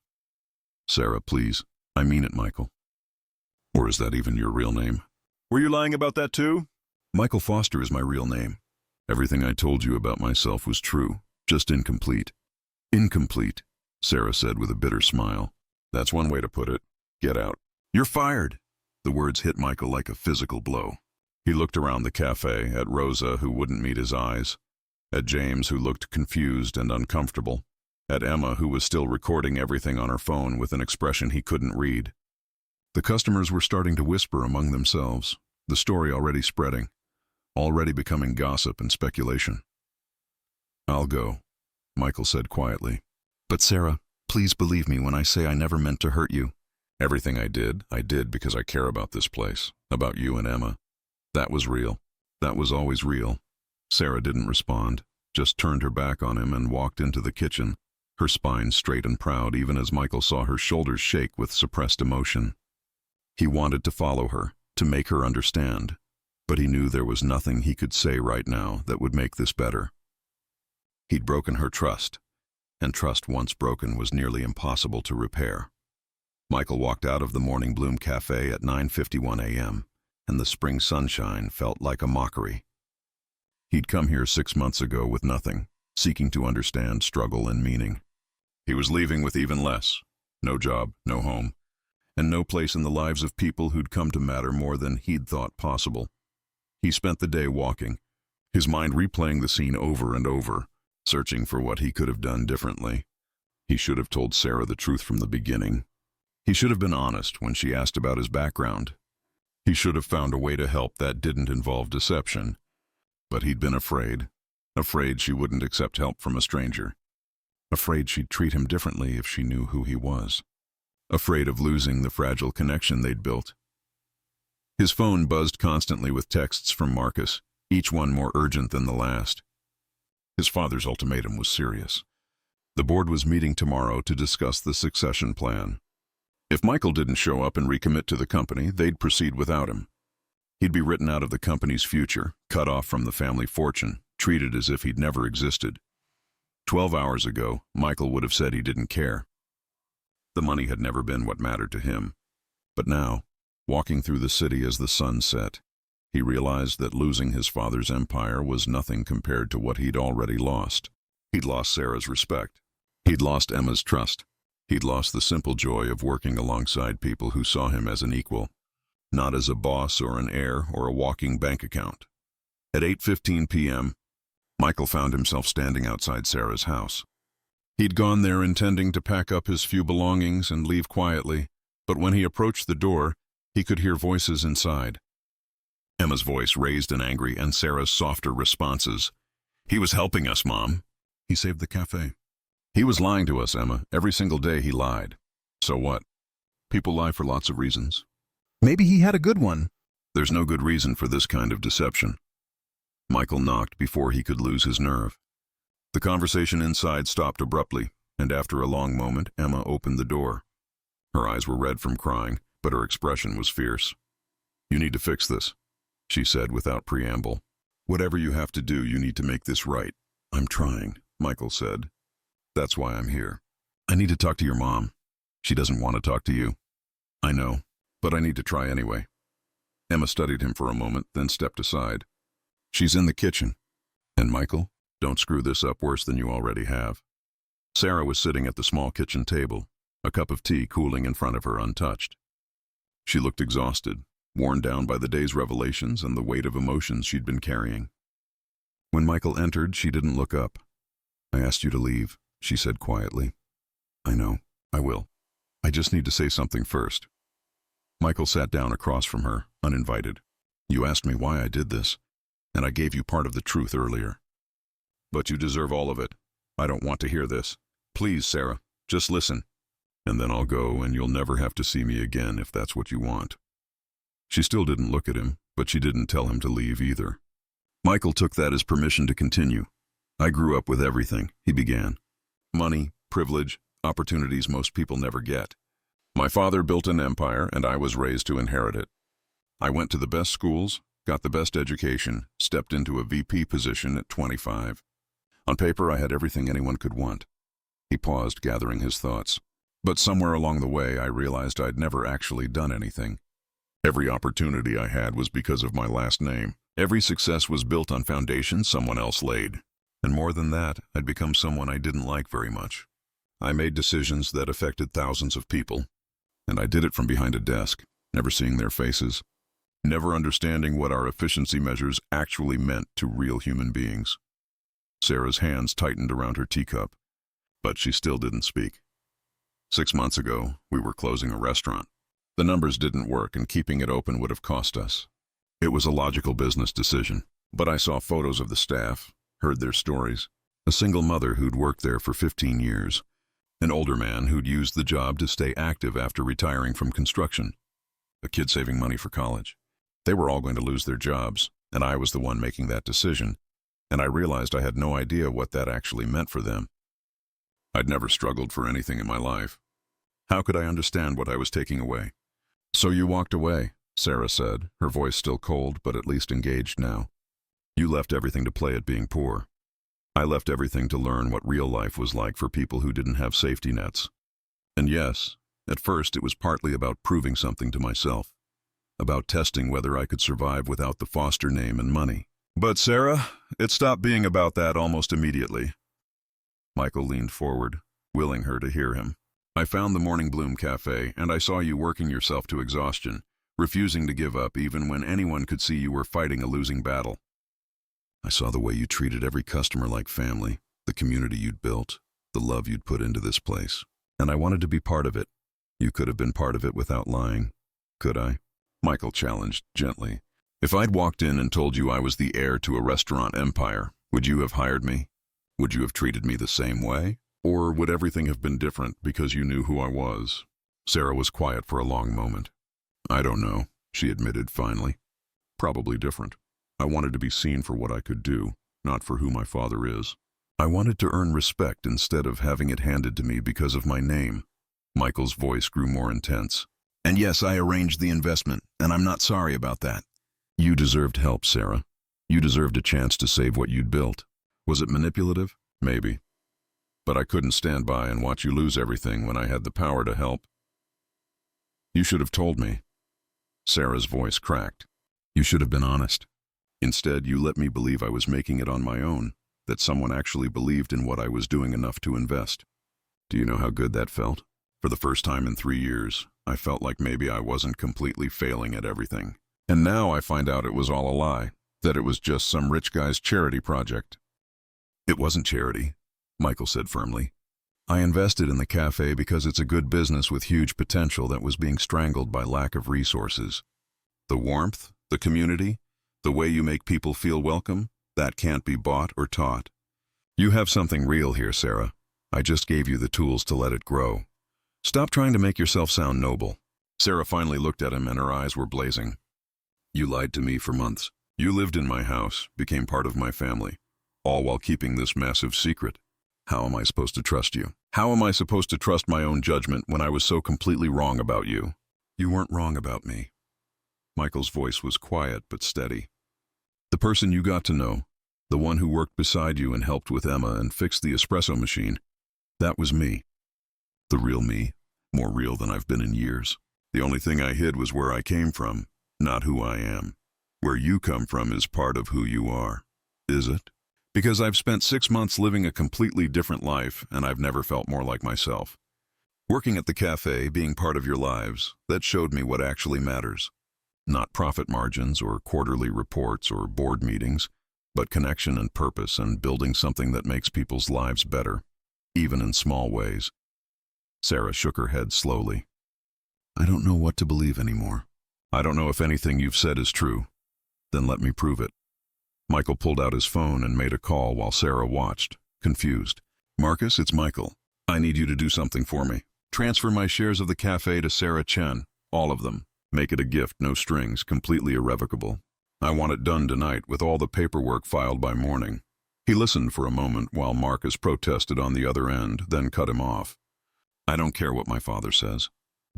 "Sarah, please. I mean it, Michael." "Or is that even your real name?" "Were you lying about that too?" "Michael Foster is my real name. Everything I told you about myself was true, just incomplete." "Incomplete," Sarah said with a bitter smile. "That's one way to put it. Get out." "You're fired." The words hit Michael like a physical blow. He looked around the cafe, at Rosa, who wouldn't meet his eyes, at James, who looked confused and uncomfortable, at Emma, who was still recording everything on her phone with an expression he couldn't read. The customers were starting to whisper among themselves, the story already spreading, already becoming gossip and speculation. "I'll go," Michael said quietly. "But Sarah, please believe me when I say I never meant to hurt you. Everything I did because I care about this place, about you and Emma. That was real. That was always real." Sarah didn't respond, just turned her back on him and walked into the kitchen, her spine straight and proud even as Michael saw her shoulders shake with suppressed emotion. He wanted to follow her, to make her understand, but he knew there was nothing he could say right now that would make this better. He'd broken her trust, and trust once broken was nearly impossible to repair. Michael walked out of the Morning Bloom Café at 9:51 a.m., and the spring sunshine felt like a mockery. He'd come here 6 months ago with nothing, seeking to understand struggle and meaning. He was leaving with even less: no job, no home, and no place in the lives of people who'd come to matter more than he'd thought possible. He spent the day walking, his mind replaying the scene over and over, searching for what he could have done differently. He should have told Sarah the truth from the beginning. He should have been honest when she asked about his background. He should have found a way to help that didn't involve deception. But he'd been afraid she wouldn't accept help from a stranger. Afraid she'd treat him differently if she knew who he was. Afraid of losing the fragile connection they'd built. His phone buzzed constantly with texts from Marcus, each one more urgent than the last. His father's ultimatum was serious. The board was meeting tomorrow to discuss the succession plan. If Michael didn't show up and recommit to the company, they'd proceed without him. He'd be written out of the company's future, cut off from the family fortune, treated as if he'd never existed. 12 hours ago, Michael would have said he didn't care. The money had never been what mattered to him. But now, walking through the city as the sun set, he realized that losing his father's empire was nothing compared to what he'd already lost. He'd lost Sarah's respect. He'd lost Emma's trust. He'd lost the simple joy of working alongside people who saw him as an equal, not as a boss or an heir or a walking bank account. At 8:15 p.m., Michael found himself standing outside Sarah's house. He'd gone there intending to pack up his few belongings and leave quietly, but when he approached the door, he could hear voices inside. Emma's voice, raised and angry, and Sarah's softer responses. "He was helping us, Mom. He saved the cafe." "He was lying to us, Emma. Every single day he lied." "So what? People lie for lots of reasons." Maybe he had a good one. "There's no good reason for this kind of deception." Michael knocked before he could lose his nerve. The conversation inside stopped abruptly, and after a long moment, Emma opened the door. Her eyes were red from crying, but her expression was fierce. "You need to fix this," she said without preamble. "Whatever you have to do, you need to make this right." "I'm trying," Michael said. "That's why I'm here. I need to talk to your mom. She doesn't want to talk to you." "I know, but I need to try anyway." Emma studied him for a moment, then stepped aside. "She's in the kitchen." "And Michael, don't screw this up worse than you already have." Sarah was sitting at the small kitchen table, a cup of tea cooling in front of her untouched. She looked exhausted, worn down by the day's revelations and the weight of emotions she'd been carrying. When Michael entered, she didn't look up. "I asked you to leave," she said quietly. "I know. I will. I just need to say something first." Michael sat down across from her, uninvited. "You asked me why I did this, and I gave you part of the truth earlier. But you deserve all of it. I don't want to hear this. Please, Sarah, just listen. And then I'll go, and you'll never have to see me again if that's what you want." She still didn't look at him, but she didn't tell him to leave either. Michael took that as permission to continue. "I grew up with everything," he began. "Money, privilege, opportunities most people never get. My father built an empire, and I was raised to inherit it. I went to the best schools, got the best education, stepped into a VP position at 25. On paper, I had everything anyone could want." He paused, gathering his thoughts. "But somewhere along the way, I realized I'd never actually done anything. Every opportunity I had was because of my last name. Every success was built on foundations someone else laid. And more than that, I'd become someone I didn't like very much. I made decisions that affected thousands of people. And I did it from behind a desk, never seeing their faces, never understanding what our efficiency measures actually meant to real human beings." Sarah's hands tightened around her teacup, but she still didn't speak. 6 months ago, we were closing a restaurant. The numbers didn't work, and keeping it open would have cost us. It was a logical business decision, but I saw photos of the staff, heard their stories. A single mother who'd worked there for 15 years. An older man who'd used the job to stay active after retiring from construction. A kid saving money for college. They were all going to lose their jobs, and I was the one making that decision, and I realized I had no idea what that actually meant for them. I'd never struggled for anything in my life. How could I understand what I was taking away? "So you walked away," Sarah said, her voice still cold but at least engaged now. "You left everything to play at being poor." I left everything to learn what real life was like for people who didn't have safety nets. And yes, at first it was partly about proving something to myself, about testing whether I could survive without the foster name and money. But Sarah, it stopped being about that almost immediately. Michael leaned forward, willing her to hear him. I found the Morning Bloom Café, and I saw you working yourself to exhaustion, refusing to give up even when anyone could see you were fighting a losing battle. I saw the way you treated every customer like family, the community you'd built, the love you'd put into this place. And I wanted to be part of it. You could have been part of it without lying. Could I? Michael challenged gently. If I'd walked in and told you I was the heir to a restaurant empire, would you have hired me? Would you have treated me the same way? Or would everything have been different because you knew who I was? Sarah was quiet for a long moment. I don't know, she admitted finally. Probably different. I wanted to be seen for what I could do, not for who my father is. I wanted to earn respect instead of having it handed to me because of my name. Michael's voice grew more intense. And yes, I arranged the investment, and I'm not sorry about that. You deserved help, Sarah. You deserved a chance to save what you'd built. Was it manipulative? Maybe. But I couldn't stand by and watch you lose everything when I had the power to help. You should have told me. Sarah's voice cracked. You should have been honest. Instead, you let me believe I was making it on my own, that someone actually believed in what I was doing enough to invest. Do you know how good that felt? For the first time in 3 years, I felt like maybe I wasn't completely failing at everything. And now I find out it was all a lie, that it was just some rich guy's charity project. It wasn't charity, Michael said firmly. I invested in the cafe because it's a good business with huge potential that was being strangled by lack of resources. The warmth, the community, the way you make people feel welcome, that can't be bought or taught. You have something real here, Sarah. I just gave you the tools to let it grow. Stop trying to make yourself sound noble. Sarah finally looked at him and her eyes were blazing. You lied to me for months. You lived in my house, became part of my family, all while keeping this massive secret. How am I supposed to trust you? How am I supposed to trust my own judgment when I was so completely wrong about you? You weren't wrong about me. Michael's voice was quiet but steady. The person you got to know, the one who worked beside you and helped with Emma and fixed the espresso machine, that was me. The real me, more real than I've been in years. The only thing I hid was where I came from, not who I am. Where you come from is part of who you are. Is it? Because I've spent 6 months living a completely different life, and I've never felt more like myself. Working at the cafe, being part of your lives, that showed me what actually matters. Not profit margins or quarterly reports or board meetings, but connection and purpose and building something that makes people's lives better, even in small ways. Sarah shook her head slowly. I don't know what to believe anymore. I don't know if anything you've said is true. Then let me prove it. Michael pulled out his phone and made a call while Sarah watched, confused. Marcus, it's Michael. I need you to do something for me. Transfer my shares of the cafe to Sarah Chen, all of them. Make it a gift, no strings, completely irrevocable. I want it done tonight with all the paperwork filed by morning. He listened for a moment while Marcus protested on the other end, then cut him off. I don't care what my father says.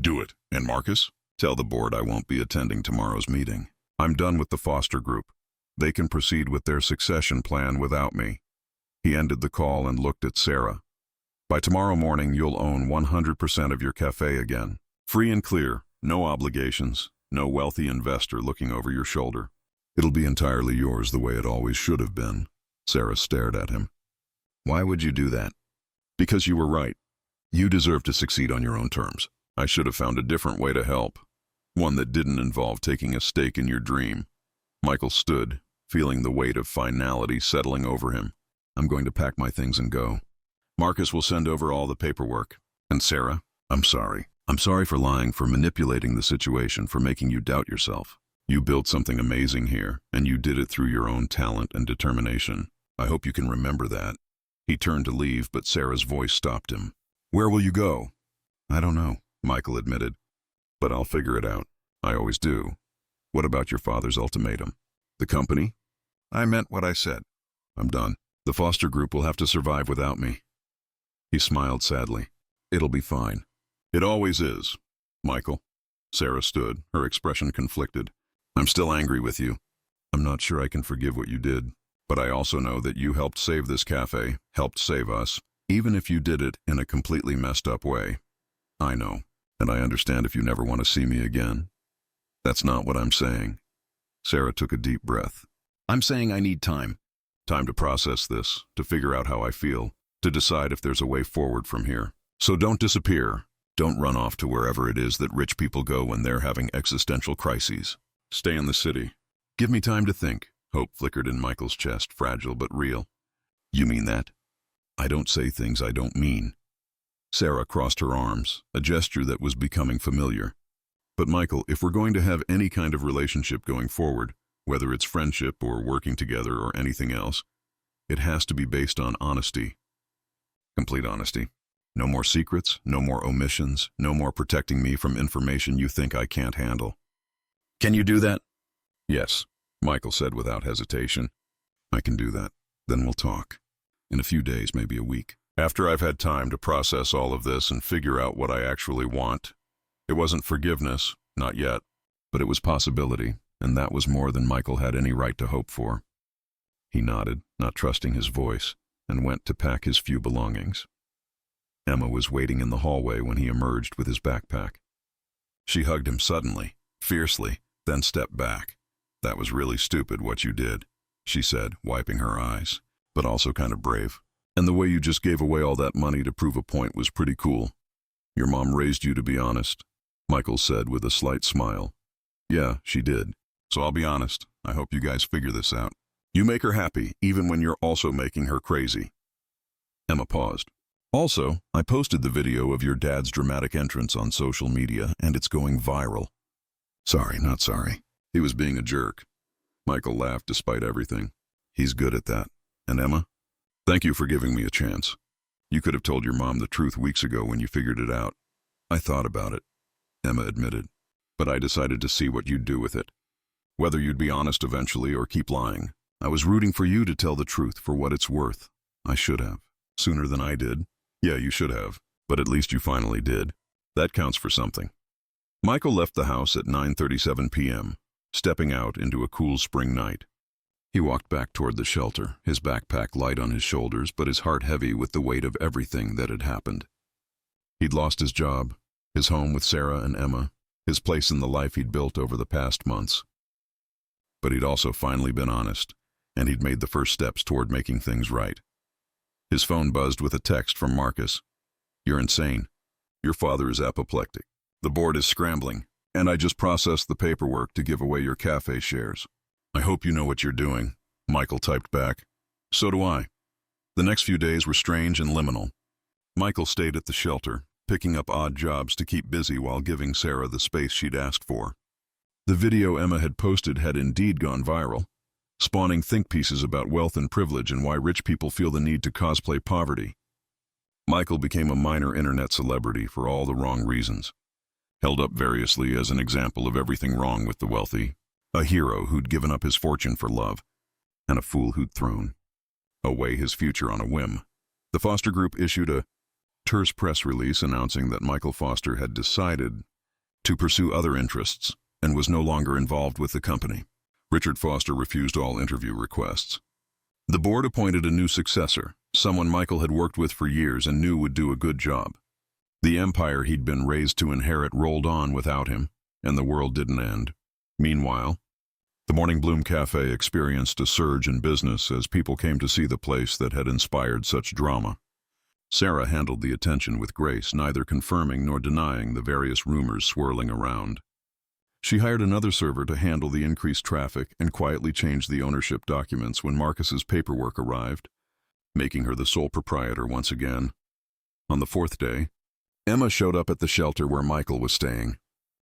Do it. And Marcus? Tell the board I won't be attending tomorrow's meeting. I'm done with the foster group. They can proceed with their succession plan without me. He ended the call and looked at Sarah. By tomorrow morning, you'll own 100% of your cafe again. Free and clear, no obligations, no wealthy investor looking over your shoulder. It'll be entirely yours the way it always should have been. Sarah stared at him. Why would you do that? Because you were right. You deserve to succeed on your own terms. I should have found a different way to help. One that didn't involve taking a stake in your dream. Michael stood, feeling the weight of finality settling over him. I'm going to pack my things and go. Marcus will send over all the paperwork. And Sarah, I'm sorry. I'm sorry for lying, for manipulating the situation, for making you doubt yourself. You built something amazing here, and you did it through your own talent and determination. I hope you can remember that. He turned to leave, but Sarah's voice stopped him. Where will you go? I don't know, Michael admitted. But I'll figure it out. I always do. What about your father's ultimatum? The company? I meant what I said. I'm done. The foster group will have to survive without me. He smiled sadly. It'll be fine. It always is, Michael. Sarah stood, her expression conflicted. I'm still angry with you. I'm not sure I can forgive what you did. But I also know that you helped save this cafe, helped save us, even if you did it in a completely messed up way. I know, and I understand if you never want to see me again. That's not what I'm saying. Sarah took a deep breath. I'm saying I need time. Time to process this, to figure out how I feel, to decide if there's a way forward from here. So don't disappear. Don't run off to wherever it is that rich people go when they're having existential crises. Stay in the city. Give me time to think. Hope flickered in Michael's chest, fragile but real. You mean that? I don't say things I don't mean. Sarah crossed her arms, a gesture that was becoming familiar. But Michael, if we're going to have any kind of relationship going forward, whether it's friendship or working together or anything else, it has to be based on honesty. Complete honesty. No more secrets, no more omissions, no more protecting me from information you think I can't handle. Can you do that? Yes, Michael said without hesitation. I can do that. Then we'll talk. In a few days, maybe a week. After I've had time to process all of this and figure out what I actually want. It wasn't forgiveness, not yet, but it was possibility, and that was more than Michael had any right to hope for. He nodded, not trusting his voice, and went to pack his few belongings. Emma was waiting in the hallway when he emerged with his backpack. She hugged him suddenly, fiercely, then stepped back. That was really stupid what you did, she said, wiping her eyes, but also kind of brave. And the way you just gave away all that money to prove a point was pretty cool. Your mom raised you to be honest, Michael said with a slight smile. Yeah, she did. So I'll be honest, I hope you guys figure this out. You make her happy, even when you're also making her crazy. Emma paused. Also, I posted the video of your dad's dramatic entrance on social media, and it's going viral. Sorry, not sorry. He was being a jerk. Michael laughed despite everything. He's good at that. And Emma? Thank you for giving me a chance. You could have told your mom the truth weeks ago when you figured it out. I thought about it, Emma admitted. But I decided to see what you'd do with it. Whether you'd be honest eventually or keep lying. I was rooting for you to tell the truth for what it's worth. I should have. Sooner than I did. Yeah, you should have. But at least you finally did. That counts for something. Michael left the house at 9:37 p.m., stepping out into a cool spring night. He walked back toward the shelter, his backpack light on his shoulders, but his heart heavy with the weight of everything that had happened. He'd lost his job, his home with Sarah and Emma, his place in the life he'd built over the past months. But he'd also finally been honest, and he'd made the first steps toward making things right. His phone buzzed with a text from Marcus. You're insane. Your father is apoplectic. The board is scrambling, and I just processed the paperwork to give away your cafe shares. I hope you know what you're doing, Michael typed back. So do I. The next few days were strange and liminal. Michael stayed at the shelter, picking up odd jobs to keep busy while giving Sarah the space she'd asked for. The video Emma had posted had indeed gone viral, spawning think pieces about wealth and privilege and why rich people feel the need to cosplay poverty. Michael became a minor internet celebrity for all the wrong reasons, held up variously as an example of everything wrong with the wealthy, a hero who'd given up his fortune for love, and a fool who'd thrown away his future on a whim. The Foster Group issued a terse press release announcing that Michael Foster had decided to pursue other interests and was no longer involved with the company. Richard Foster refused all interview requests. The board appointed a new successor, someone Michael had worked with for years and knew would do a good job. The empire he'd been raised to inherit rolled on without him, and the world didn't end. Meanwhile, the Morning Bloom Café experienced a surge in business as people came to see the place that had inspired such drama. Sarah handled the attention with grace, neither confirming nor denying the various rumors swirling around. She hired another server to handle the increased traffic and quietly changed the ownership documents when Marcus's paperwork arrived, making her the sole proprietor once again. On the fourth day, Emma showed up at the shelter where Michael was staying.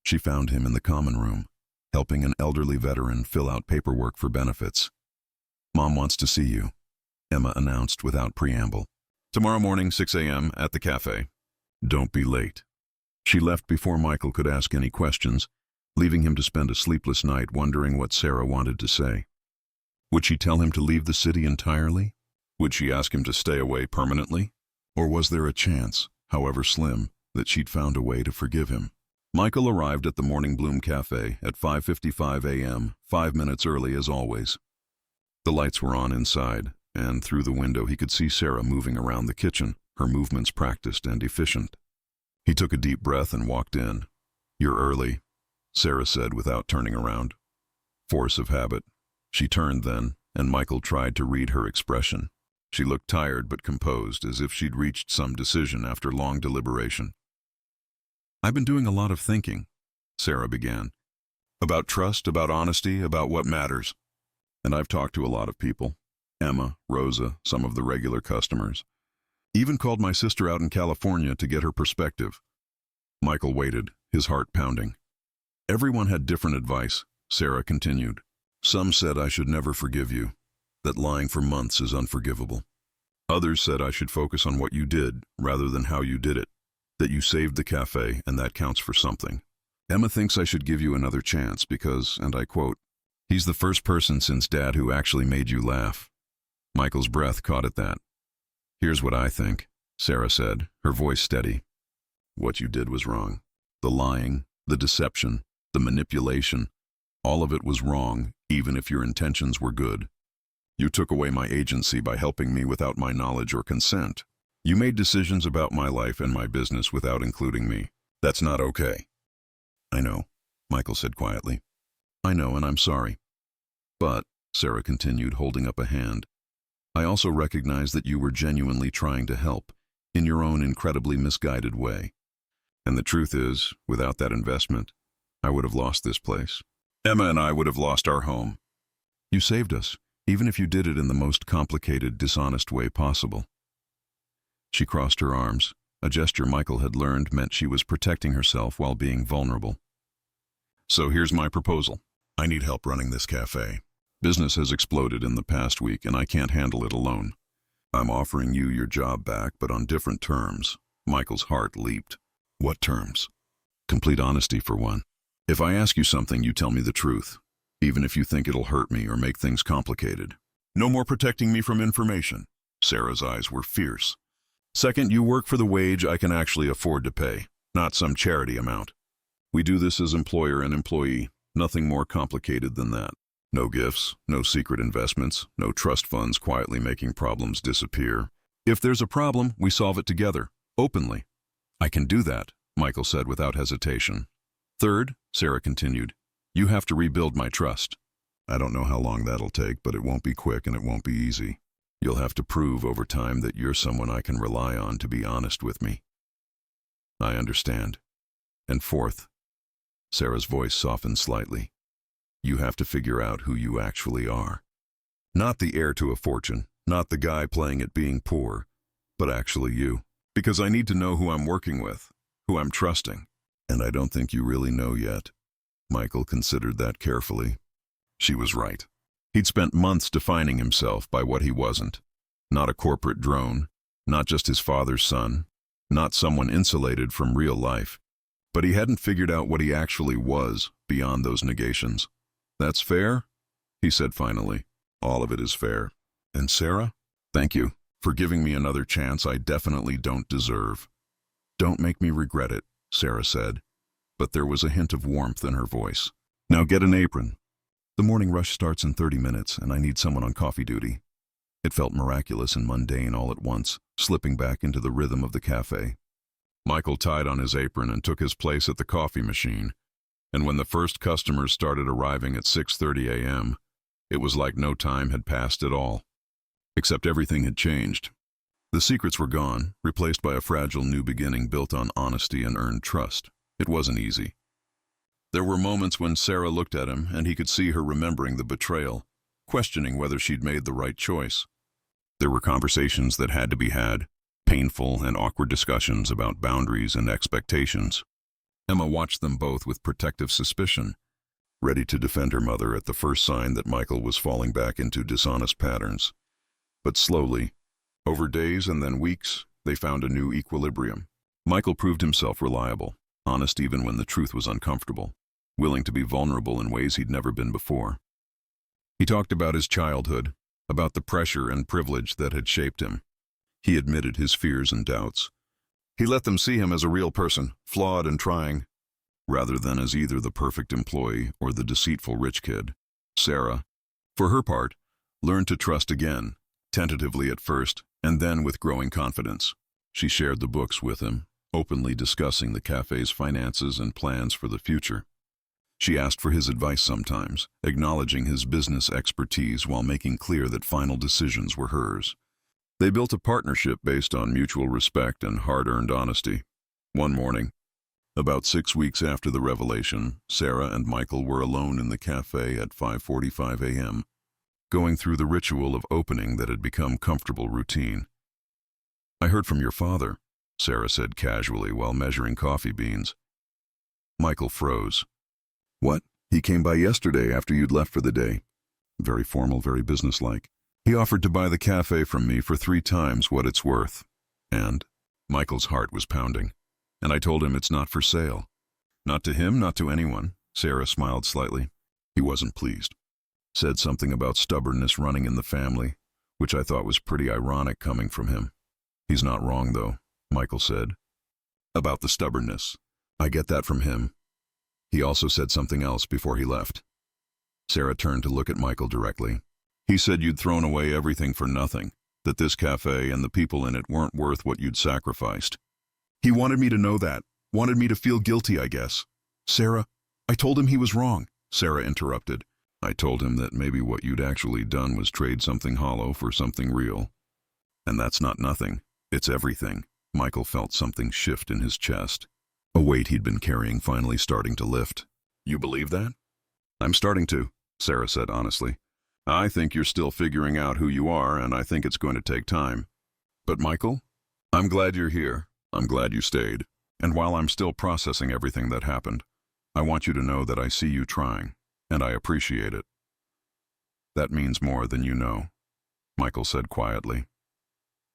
She found him in the common room, helping an elderly veteran fill out paperwork for benefits. Mom wants to see you, Emma announced without preamble. Tomorrow morning, 6 a.m. at the cafe. Don't be late. She left before Michael could ask any questions, leaving him to spend a sleepless night wondering what Sarah wanted to say. Would she tell him to leave the city entirely? Would she ask him to stay away permanently? Or was there a chance, however slim, that she'd found a way to forgive him? Michael arrived at the Morning Bloom Café at 5:55 a.m., 5 minutes early as always. The lights were on inside, and through the window he could see Sarah moving around the kitchen, her movements practiced and efficient. He took a deep breath and walked in. "You're early," Sarah said without turning around. Force of habit. She turned then, and Michael tried to read her expression. She looked tired but composed, as if she'd reached some decision after long deliberation. "I've been doing a lot of thinking," Sarah began. "About trust, about honesty, about what matters. And I've talked to a lot of people. Emma, Rosa, some of the regular customers. Even called my sister out in California to get her perspective." Michael waited, his heart pounding. "Everyone had different advice," Sarah continued. "Some said I should never forgive you, that lying for months is unforgivable. Others said I should focus on what you did rather than how you did it, that you saved the cafe and that counts for something. Emma thinks I should give you another chance because, and I quote, he's the first person since Dad who actually made you laugh." Michael's breath caught at that. "Here's what I think," Sarah said, her voice steady. "What you did was wrong. The lying, the deception, the manipulation, all of it was wrong, even if your intentions were good. You took away my agency by helping me without my knowledge or consent. You made decisions about my life and my business without including me. That's not okay." "I know," Michael said quietly. "I know, and I'm sorry. But," Sarah continued, holding up a hand, "I also recognize that you were genuinely trying to help, in your own incredibly misguided way. And the truth is, without that investment, I would have lost this place. Emma and I would have lost our home. You saved us, even if you did it in the most complicated, dishonest way possible." She crossed her arms, a gesture Michael had learned meant she was protecting herself while being vulnerable. "So here's my proposal. I need help running this cafe. Business has exploded in the past week and I can't handle it alone. I'm offering you your job back, but on different terms." Michael's heart leaped. "What terms?" "Complete honesty for one. If I ask you something, you tell me the truth, even if you think it'll hurt me or make things complicated. No more protecting me from information." Sarah's eyes were fierce. "Second, you work for the wage I can actually afford to pay, not some charity amount. We do this as employer and employee, nothing more complicated than that. No gifts, no secret investments, no trust funds quietly making problems disappear. If there's a problem, we solve it together, openly." "I can do that," Michael said without hesitation. "Third," Sarah continued, "you have to rebuild my trust. I don't know how long that'll take, but it won't be quick and it won't be easy. You'll have to prove over time that you're someone I can rely on to be honest with me." "I understand." "And fourth," Sarah's voice softened slightly, "you have to figure out who you actually are. Not the heir to a fortune, not the guy playing at being poor, but actually you. Because I need to know who I'm working with, who I'm trusting. And I don't think you really know yet." Michael considered that carefully. She was right. He'd spent months defining himself by what he wasn't. Not a corporate drone, not just his father's son, not someone insulated from real life. But he hadn't figured out what he actually was beyond those negations. "That's fair?" he said finally. "All of it is fair. And Sarah, thank you for giving me another chance I definitely don't deserve." "Don't make me regret it," Sarah said, but there was a hint of warmth in her voice. "Now get an apron. The morning rush starts in 30 minutes, and I need someone on coffee duty." It felt miraculous and mundane all at once, slipping back into the rhythm of the cafe. Michael tied on his apron and took his place at the coffee machine, and when the first customers started arriving at 6:30 a.m., it was like no time had passed at all. Except everything had changed. The secrets were gone, replaced by a fragile new beginning built on honesty and earned trust. It wasn't easy. There were moments when Sarah looked at him and he could see her remembering the betrayal, questioning whether she'd made the right choice. There were conversations that had to be had, painful and awkward discussions about boundaries and expectations. Emma watched them both with protective suspicion, ready to defend her mother at the first sign that Michael was falling back into dishonest patterns. But slowly, over days and then weeks, they found a new equilibrium. Michael proved himself reliable, honest even when the truth was uncomfortable, willing to be vulnerable in ways he'd never been before. He talked about his childhood, about the pressure and privilege that had shaped him. He admitted his fears and doubts. He let them see him as a real person, flawed and trying, rather than as either the perfect employee or the deceitful rich kid. Sarah, for her part, Learn to trust again, tentatively at first, and then with growing confidence. She shared the books with him, openly discussing the cafe's finances and plans for the future. She asked for his advice sometimes, acknowledging his business expertise while making clear that final decisions were hers. They built a partnership based on mutual respect and hard-earned honesty. One morning, about 6 weeks after the revelation, Sarah and Michael were alone in the cafe at 5:45 a.m., going through the ritual of opening that had become comfortable routine. "I heard from your father," Sarah said casually while measuring coffee beans. Michael froze. "What? He came by yesterday after you'd left for the day." "Very formal, very businesslike. He offered to buy the cafe from me for 3 times what it's worth." "And?" Michael's heart was pounding. "And I told him it's not for sale." "Not to him, not to anyone." Sarah smiled slightly. "He wasn't pleased. Said something about stubbornness running in the family, which I thought was pretty ironic coming from him." "He's not wrong, though," Michael said. "About the stubbornness. I get that from him. He also said something else before he left." Sarah turned to look at Michael directly. "He said you'd thrown away everything for nothing, that this cafe and the people in it weren't worth what you'd sacrificed." "He wanted me to know that, wanted me to feel guilty, I guess." "Sarah, I told him he was wrong," Sarah interrupted. "I told him that maybe what you'd actually done was trade something hollow for something real. And that's not nothing, it's everything." Michael felt something shift in his chest. A weight he'd been carrying finally starting to lift. "You believe that?" "I'm starting to," Sarah said honestly. "I think you're still figuring out who you are, and I think it's going to take time. But Michael, I'm glad you're here. I'm glad you stayed. And while I'm still processing everything that happened, I want you to know that I see you trying, and I appreciate it." "That means more than you know," Michael said quietly.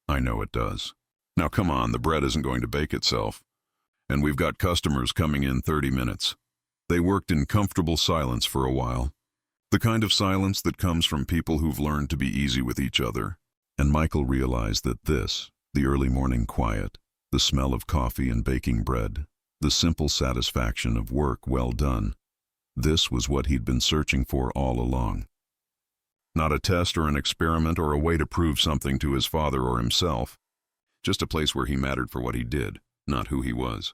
"I know it does. Now come on, the bread isn't going to bake itself. And we've got customers coming in 30 minutes. They worked in comfortable silence for a while. The kind of silence that comes from people who've learned to be easy with each other." And Michael realized that this, the early morning quiet, the smell of coffee and baking bread, the simple satisfaction of work well done, this was what he'd been searching for all along. Not a test or an experiment or a way to prove something to his father or himself. Just a place where he mattered for what he did, not who he was.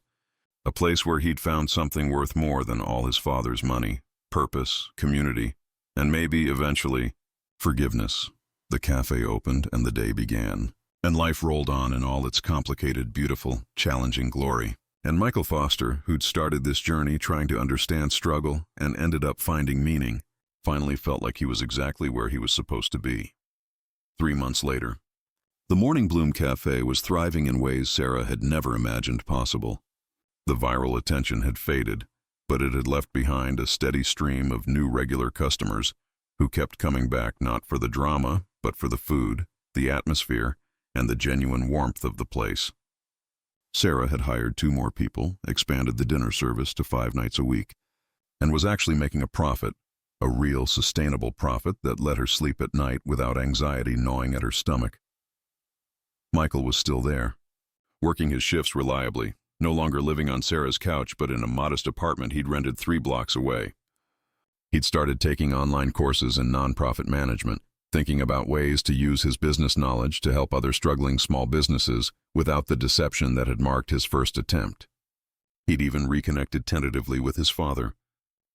A place where he'd found something worth more than all his father's money, purpose, community, and maybe, eventually, forgiveness. The cafe opened and the day began, and life rolled on in all its complicated, beautiful, challenging glory. And Michael Foster, who'd started this journey trying to understand struggle and ended up finding meaning, finally felt like he was exactly where he was supposed to be. 3 months later, the Morning Bloom Cafe was thriving in ways Sarah had never imagined possible. The viral attention had faded, but it had left behind a steady stream of new regular customers who kept coming back not for the drama, but for the food, the atmosphere, and the genuine warmth of the place. Sarah had hired 2 more people, expanded the dinner service to 5 nights a week, and was actually making a profit, a real sustainable profit that let her sleep at night without anxiety gnawing at her stomach. Michael was still there, working his shifts reliably, no longer living on Sarah's couch but in a modest apartment he'd rented 3 blocks away. He'd started taking online courses in nonprofit management, thinking about ways to use his business knowledge to help other struggling small businesses without the deception that had marked his first attempt. He'd even reconnected tentatively with his father,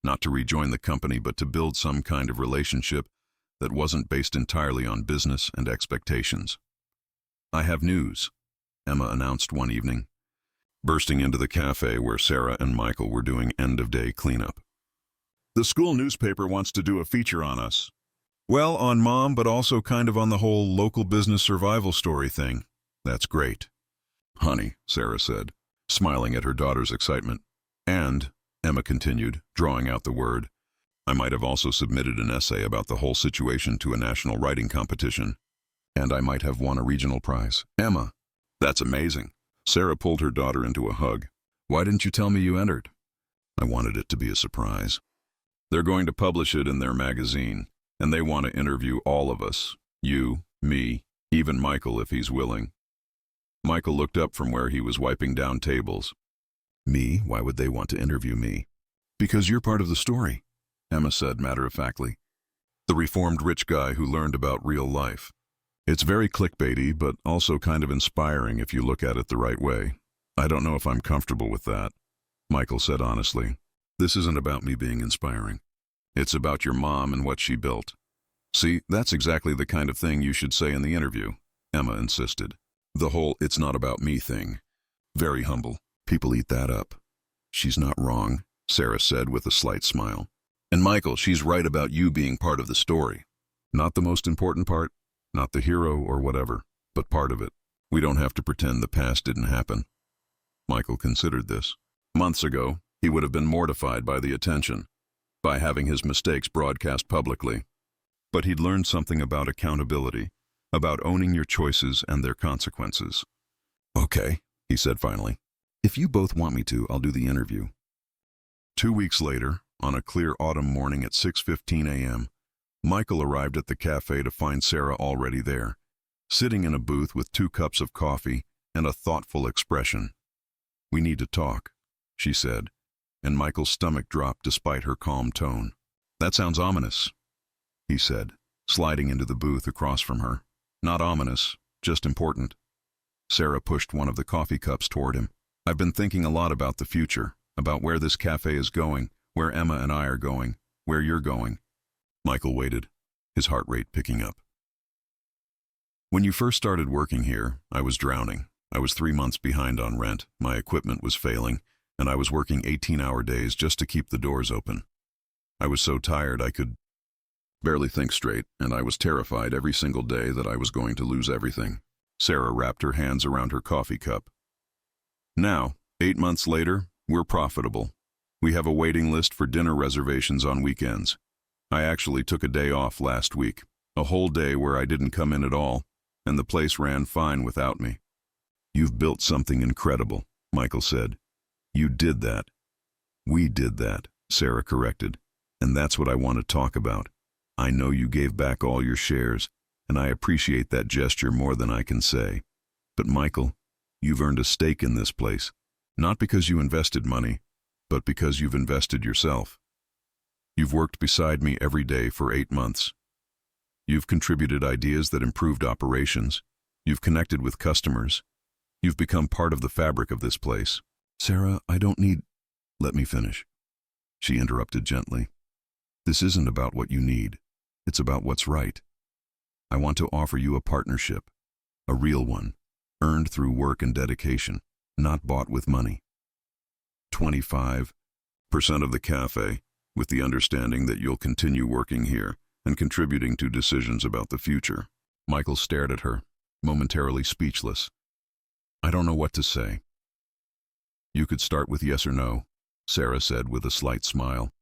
not to rejoin the company but to build some kind of relationship that wasn't based entirely on business and expectations. "I have news," Emma announced one evening, bursting into the cafe where Sarah and Michael were doing end-of-day cleanup. "The school newspaper wants to do a feature on us. Well, on Mom, but also kind of on the whole local business survival story thing." "That's great." "Honey," Sarah said, smiling at her daughter's excitement. "And," Emma continued, drawing out the word, "I might have also submitted an essay about the whole situation to a national writing competition. And I might have won a regional prize." "Emma, that's amazing." Sarah pulled her daughter into a hug. "Why didn't you tell me you entered?" "I wanted it to be a surprise. They're going to publish it in their magazine, and they want to interview all of us. You, me, even Michael if he's willing." Michael looked up from where he was wiping down tables. "Me? Why would they want to interview me?" "Because you're part of the story," Emma said matter-of-factly. The reformed rich guy who learned about real life. It's very clickbaity, but also kind of inspiring if you look at it the right way. I don't know if I'm comfortable with that, Michael said honestly. This isn't about me being inspiring. It's about your mom and what she built. See, that's exactly the kind of thing you should say in the interview, Emma insisted. The whole "it's not about me" thing. Very humble. People eat that up. She's not wrong, Sarah said with a slight smile. And Michael, she's right about you being part of the story. Not the most important part, not the hero or whatever, but part of it. We don't have to pretend the past didn't happen. Michael considered this. Months ago, he would have been mortified by the attention, by having his mistakes broadcast publicly. But he'd learned something about accountability, about owning your choices and their consequences. Okay, he said finally. If you both want me to, I'll do the interview. 2 weeks later, on a clear autumn morning at 6:15 a.m., Michael arrived at the cafe to find Sarah already there, sitting in a booth with 2 cups of coffee and a thoughtful expression. We need to talk, she said, and Michael's stomach dropped despite her calm tone. That sounds ominous, he said, sliding into the booth across from her. Not ominous, just important. Sarah pushed one of the coffee cups toward him. I've been thinking a lot about the future, about where this cafe is going, where Emma and I are going, where you're going. Michael waited, his heart rate picking up. When you first started working here, I was drowning. I was 3 months behind on rent, my equipment was failing, and I was working 18-hour days just to keep the doors open. I was so tired I could barely think straight, and I was terrified every single day that I was going to lose everything. Sarah wrapped her hands around her coffee cup. Now, 8 months later, we're profitable. We have a waiting list for dinner reservations on weekends. I actually took a day off last week, a whole day where I didn't come in at all, and the place ran fine without me. You've built something incredible, Michael said. You did that. We did that, Sarah corrected. And that's what I want to talk about. I know you gave back all your shares, and I appreciate that gesture more than I can say. But Michael, you've earned a stake in this place, not because you invested money, but because you've invested yourself. You've worked beside me every day for 8 months. You've contributed ideas that improved operations. You've connected with customers. You've become part of the fabric of this place. Sarah, I don't need... Let me finish. She interrupted gently. This isn't about what you need. It's about what's right. I want to offer you a partnership, a real one, earned through work and dedication, not bought with money. 25% of the cafe, with the understanding that you'll continue working here and contributing to decisions about the future. Michael stared at her, momentarily speechless. I don't know what to say. You could start with yes or no, Sarah said with a slight smile.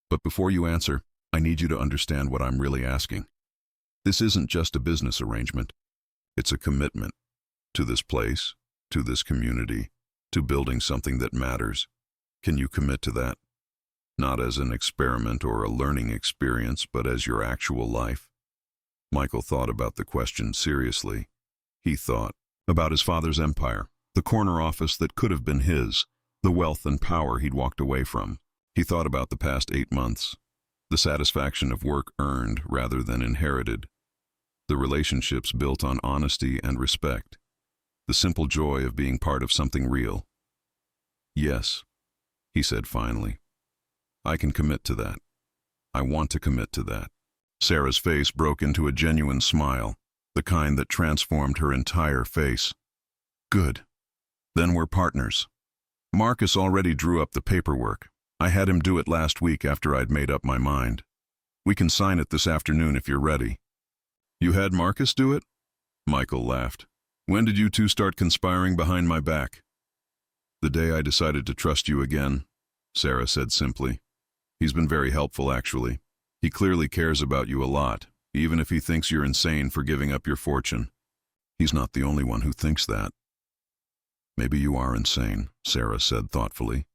But before you answer, I need you to understand what I'm really asking. This isn't just a business arrangement. It's a commitment to this place, to this community, to building something that matters. Can you commit to that? Not as an experiment or a learning experience, but as your actual life? Michael thought about the question seriously. He thought about his father's empire, the corner office that could have been his, the wealth and power he'd walked away from. He thought about the past 8 months, the satisfaction of work earned rather than inherited, the relationships built on honesty and respect, the simple joy of being part of something real. Yes, he said finally. I can commit to that. I want to commit to that. Sarah's face broke into a genuine smile, the kind that transformed her entire face. Good. Then we're partners. Marcus already drew up the paperwork. I had him do it last week after I'd made up my mind. We can sign it this afternoon if you're ready. You had Marcus do it? Michael laughed. When did you two start conspiring behind my back? The day I decided to trust you again, Sarah said simply. He's been very helpful, actually. He clearly cares about you a lot, even if he thinks you're insane for giving up your fortune. He's not the only one who thinks that. Maybe you are insane, Sarah said thoughtfully.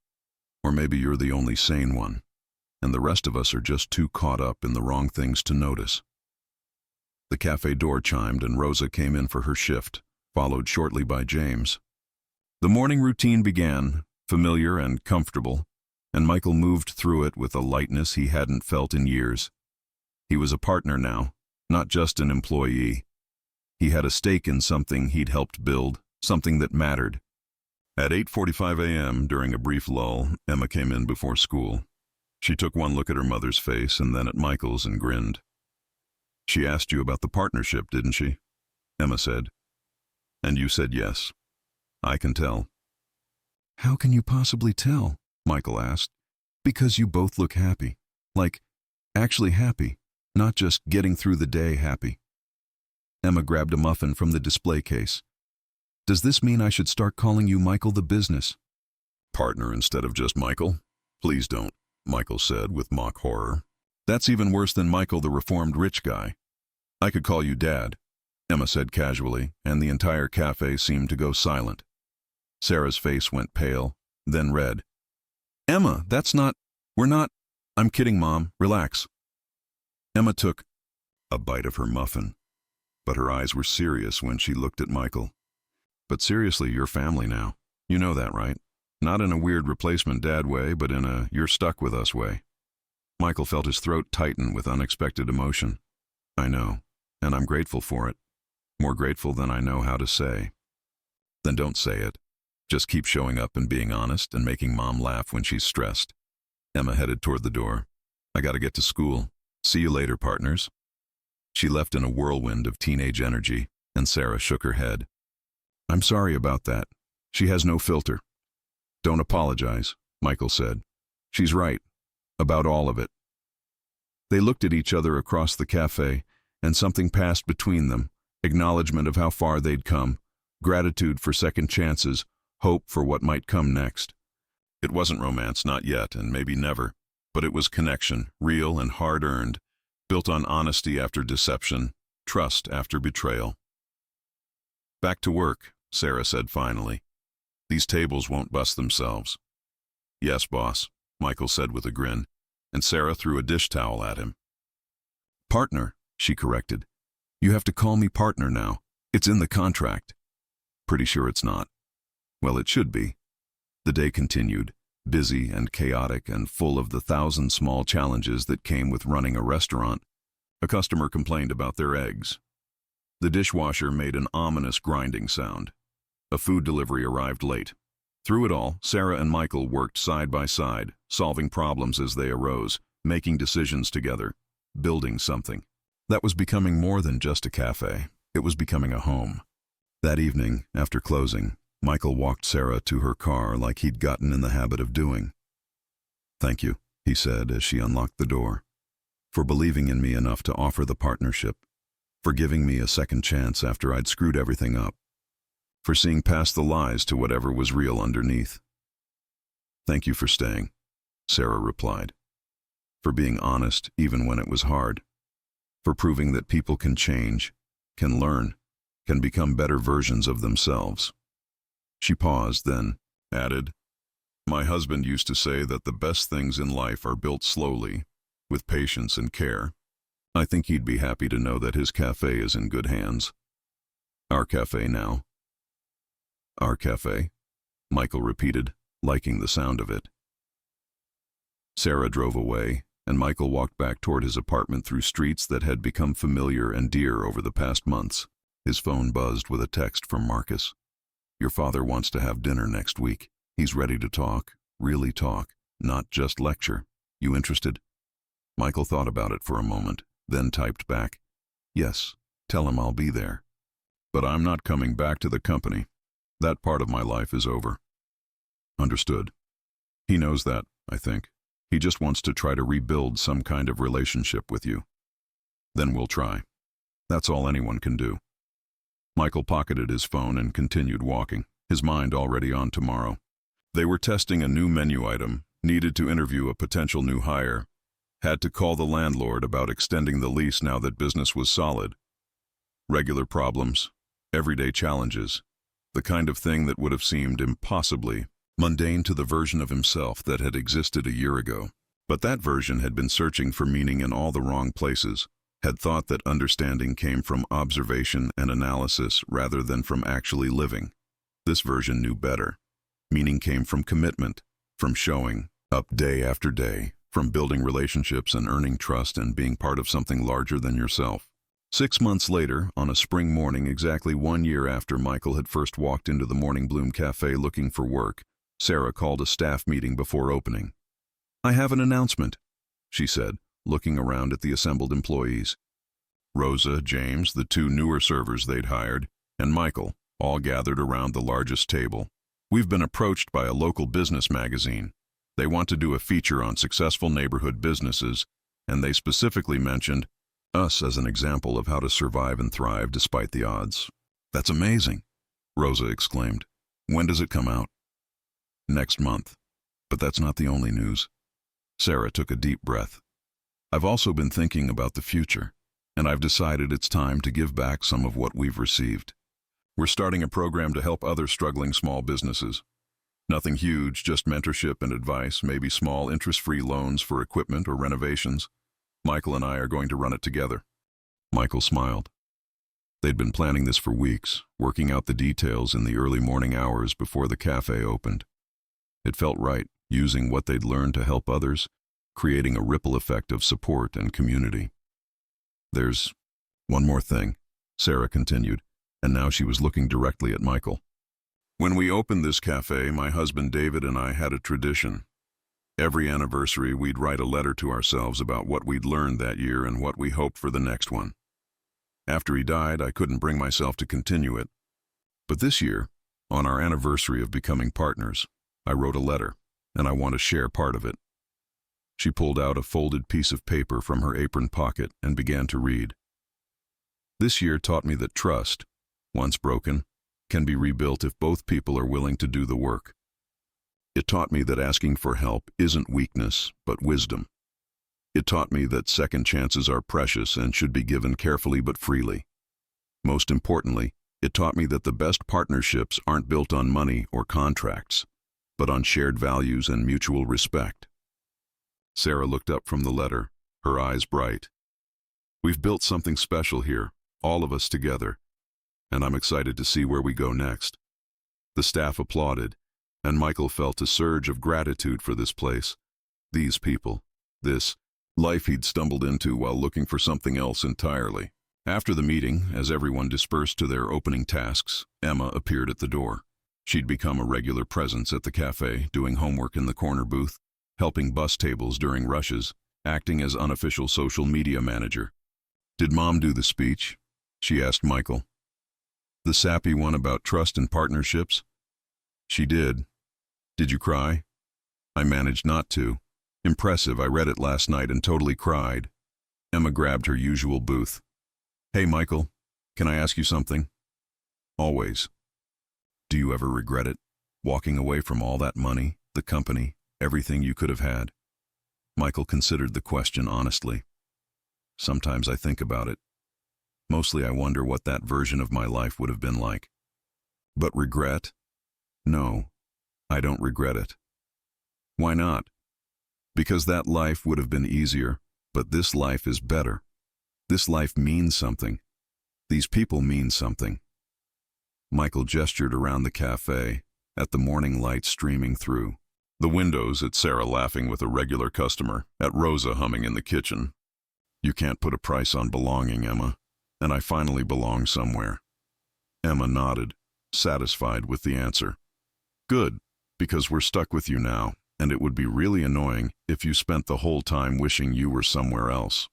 Or maybe you're the only sane one, and the rest of us are just too caught up in the wrong things to notice. The cafe door chimed and Rosa came in for her shift, followed shortly by James. The morning routine began, familiar and comfortable, and Michael moved through it with a lightness he hadn't felt in years. He was a partner now, not just an employee. He had a stake in something he'd helped build, something that mattered. At 8:45 a.m., during a brief lull, Emma came in before school. She took one look at her mother's face and then at Michael's and grinned. "She asked you about the partnership, didn't she?" Emma said. "And you said yes. I can tell." "How can you possibly tell?" Michael asked. "Because you both look happy. Like, actually happy, not just getting through the day happy." Emma grabbed a muffin from the display case. "Does this mean I should start calling you Michael the business?" "Partner instead of just Michael? Please don't," Michael said with mock horror. "That's even worse than Michael the reformed rich guy." "I could call you Dad," Emma said casually, and the entire cafe seemed to go silent. Sarah's face went pale, then red. "Emma, we're not—" "I'm kidding, Mom. Relax." Emma took a bite of her muffin, but her eyes were serious when she looked at Michael. "But seriously, you're family now. You know that, right? Not in a weird replacement dad way, but in a you're stuck with us way." Michael felt his throat tighten with unexpected emotion. "I know, and I'm grateful for it. More grateful than I know how to say." "Then don't say it. Just keep showing up and being honest and making Mom laugh when she's stressed." Emma headed toward the door. "I gotta get to school. See you later, partners." She left in a whirlwind of teenage energy, and Sarah shook her head. "I'm sorry about that. She has no filter." "Don't apologize," Michael said. "She's right. About all of it." They looked at each other across the cafe, and something passed between them, acknowledgement of how far they'd come, gratitude for second chances, hope for what might come next. It wasn't romance, not yet, and maybe never, but it was connection, real and hard-earned, built on honesty after deception, trust after betrayal. "Back to work," Sarah said finally. "These tables won't bust themselves." "Yes, boss," Michael said with a grin, and Sarah threw a dish towel at him. "Partner," she corrected. "You have to call me partner now. It's in the contract." "Pretty sure it's not." "Well, it should be." The day continued, busy and chaotic and full of the 1,000 small challenges that came with running a restaurant. A customer complained about their eggs. The dishwasher made an ominous grinding sound. A food delivery arrived late. Through it all, Sarah and Michael worked side by side, solving problems as they arose, making decisions together, building something. That was becoming more than just a cafe. It was becoming a home. That evening, after closing, Michael walked Sarah to her car like he'd gotten in the habit of doing. "Thank you," he said as she unlocked the door, "for believing in me enough to offer the partnership, for giving me a second chance after I'd screwed everything up, for seeing past the lies to whatever was real underneath." "Thank you for staying," Sarah replied, "for being honest even when it was hard, for proving that people can change, can learn, can become better versions of themselves." She paused, then added, "My husband used to say that the best things in life are built slowly, with patience and care. I think he'd be happy to know that his cafe is in good hands." "Our cafe now." "Our cafe," Michael repeated, liking the sound of it. Sarah drove away, and Michael walked back toward his apartment through streets that had become familiar and dear over the past months. His phone buzzed with a text from Marcus. "Your father wants to have dinner next week. He's ready to talk, really talk, not just lecture. You interested?" Michael thought about it for a moment, then typed back, "Yes, tell him I'll be there. But I'm not coming back to the company. That part of my life is over." "Understood. He knows that, I think. He just wants to try to rebuild some kind of relationship with you. Then we'll try. That's all anyone can do." Michael pocketed his phone and continued walking, his mind already on tomorrow. They were testing a new menu item, needed to interview a potential new hire, had to call the landlord about extending the lease now that business was solid. Regular problems, everyday challenges, the kind of thing that would have seemed impossibly mundane to the version of himself that had existed a year ago. But that version had been searching for meaning in all the wrong places, had thought that understanding came from observation and analysis rather than from actually living. This version knew better. Meaning came from commitment, from showing up day after day, from building relationships and earning trust and being part of something larger than yourself. 6 months later, on a spring morning exactly 1 year after Michael had first walked into the Morning Bloom Café looking for work, Sarah called a staff meeting before opening. "I have an announcement," she said, looking around at the assembled employees. Rosa, James, the 2 newer servers they'd hired, and Michael, all gathered around the largest table. "We've been approached by a local business magazine. They want to do a feature on successful neighborhood businesses, and they specifically mentioned us as an example of how to survive and thrive despite the odds." "That's amazing," Rosa exclaimed. "When does it come out?" "Next month. But that's not the only news." Sarah took a deep breath. "I've also been thinking about the future, and I've decided it's time to give back some of what we've received. We're starting a program to help other struggling small businesses. Nothing huge, just mentorship and advice, maybe small interest-free loans for equipment or renovations. Michael and I are going to run it together." Michael smiled. They'd been planning this for weeks, working out the details in the early morning hours before the cafe opened. It felt right, using what they'd learned to help others, creating a ripple effect of support and community. "There's one more thing," Sarah continued, and now she was looking directly at Michael. "When we opened this cafe, my husband David and I had a tradition. Every anniversary, we'd write a letter to ourselves about what we'd learned that year and what we hoped for the next one. After he died, I couldn't bring myself to continue it. But this year, on our anniversary of becoming partners, I wrote a letter, and I want to share part of it." She pulled out a folded piece of paper from her apron pocket and began to read. "This year taught me that trust, once broken, can be rebuilt if both people are willing to do the work. It taught me that asking for help isn't weakness, but wisdom. It taught me that second chances are precious and should be given carefully but freely. Most importantly, it taught me that the best partnerships aren't built on money or contracts, but on shared values and mutual respect." Sarah looked up from the letter, her eyes bright. "We've built something special here, all of us together, and I'm excited to see where we go next." The staff applauded, and Michael felt a surge of gratitude for this place, these people, this life he'd stumbled into while looking for something else entirely. After the meeting, as everyone dispersed to their opening tasks, Emma appeared at the door. She'd become a regular presence at the cafe, doing homework in the corner booth, helping bus tables during rushes, acting as unofficial social media manager. "Did Mom do the speech?" she asked Michael. "The sappy one about trust and partnerships?" "She did. Did you cry?" "I managed not to. Impressive, I read it last night and totally cried." Emma grabbed her usual booth. "Hey, Michael, can I ask you something?" "Always." "Do you ever regret it? Walking away from all that money, the company, everything you could have had?" Michael considered the question honestly. "Sometimes I think about it. Mostly I wonder what that version of my life would have been like. But regret? No, I don't regret it." "Why not?" "Because that life would have been easier, but this life is better. This life means something. These people mean something." Michael gestured around the cafe, at the morning light streaming through. The windows, at Sarah laughing with a regular customer, at Rosa humming in the kitchen. "You can't put a price on belonging, Emma, and I finally belong somewhere." Emma nodded, satisfied with the answer. "Good, because we're stuck with you now, and it would be really annoying if you spent the whole time wishing you were somewhere else."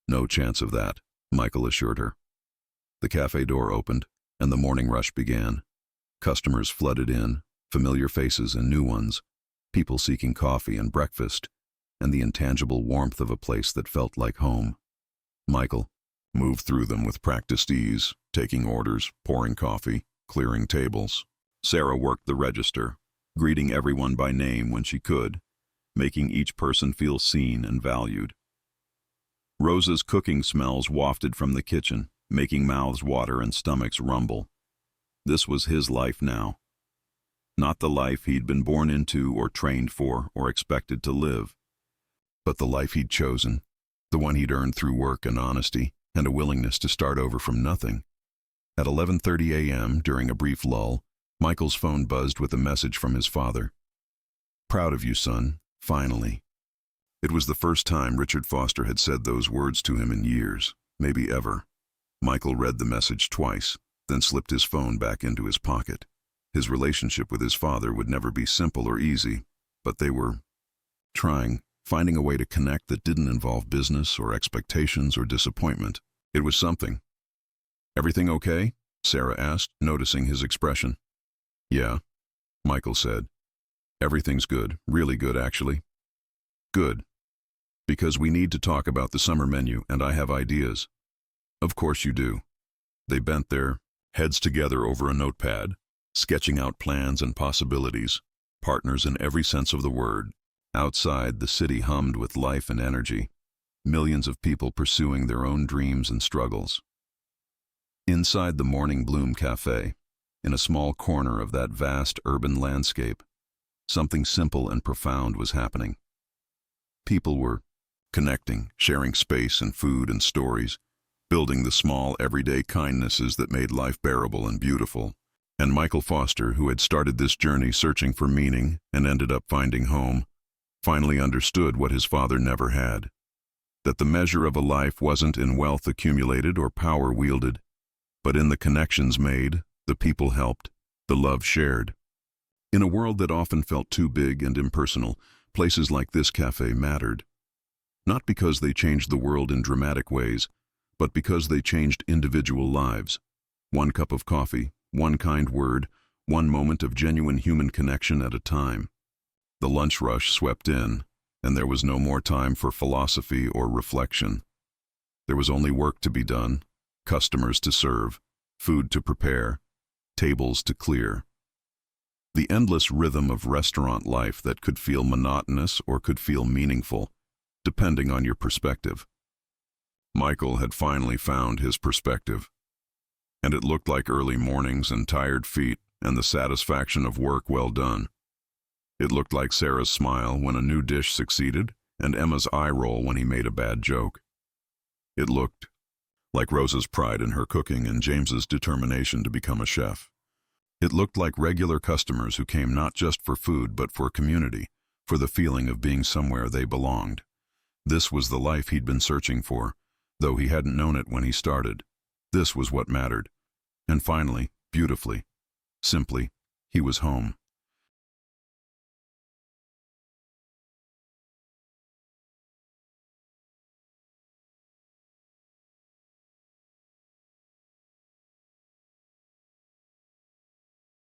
"No chance of that," Michael assured her. The cafe door opened, and the morning rush began. Customers flooded in, familiar faces and new ones, people seeking coffee and breakfast, and the intangible warmth of a place that felt like home. Michael moved through them with practiced ease, taking orders, pouring coffee, clearing tables. Sarah worked the register, greeting everyone by name when she could, making each person feel seen and valued. Rosa's cooking smells wafted from the kitchen, making mouths water and stomachs rumble. This was his life now. Not the life he'd been born into or trained for or expected to live, but the life he'd chosen, the one he'd earned through work and honesty and a willingness to start over from nothing. At 11:30 a.m., during a brief lull, Michael's phone buzzed with a message from his father. "Proud of you, son, finally." It was the first time Richard Foster had said those words to him in years, maybe ever. Michael read the message twice, then slipped his phone back into his pocket. His relationship with his father would never be simple or easy, but they were finding a way to connect that didn't involve business or expectations or disappointment. It was something. "Everything okay?" Sarah asked, noticing his expression. "Yeah," Michael said. "Everything's good, really good actually." "Good. Because we need to talk about the summer menu and I have ideas." "Of course you do." They bent their heads together over a notepad, sketching out plans and possibilities, partners in every sense of the word. Outside, the city hummed with life and energy, millions of people pursuing their own dreams and struggles. Inside the Morning Bloom Café, in a small corner of that vast urban landscape, something simple and profound was happening. People were connecting, sharing space and food and stories, building the small, everyday kindnesses that made life bearable and beautiful. And Michael Foster, who had started this journey searching for meaning and ended up finding home, finally understood what his father never had. That the measure of a life wasn't in wealth accumulated or power wielded, but in the connections made, the people helped, the love shared. In a world that often felt too big and impersonal, places like this cafe mattered. Not because they changed the world in dramatic ways, but because they changed individual lives. One cup of coffee, one kind word, one moment of genuine human connection at a time. The lunch rush swept in, and there was no more time for philosophy or reflection. There was only work to be done, customers to serve, food to prepare, tables to clear. The endless rhythm of restaurant life that could feel monotonous or could feel meaningful, depending on your perspective. Michael had finally found his perspective, and it looked like early mornings and tired feet and the satisfaction of work well done. It looked like Sarah's smile when a new dish succeeded and Emma's eye roll when he made a bad joke. It looked like Rosa's pride in her cooking and James's determination to become a chef. It looked like regular customers who came not just for food but for community, for the feeling of being somewhere they belonged. This was the life he'd been searching for, though he hadn't known it when he started. This was what mattered. And finally, beautifully, simply, he was home.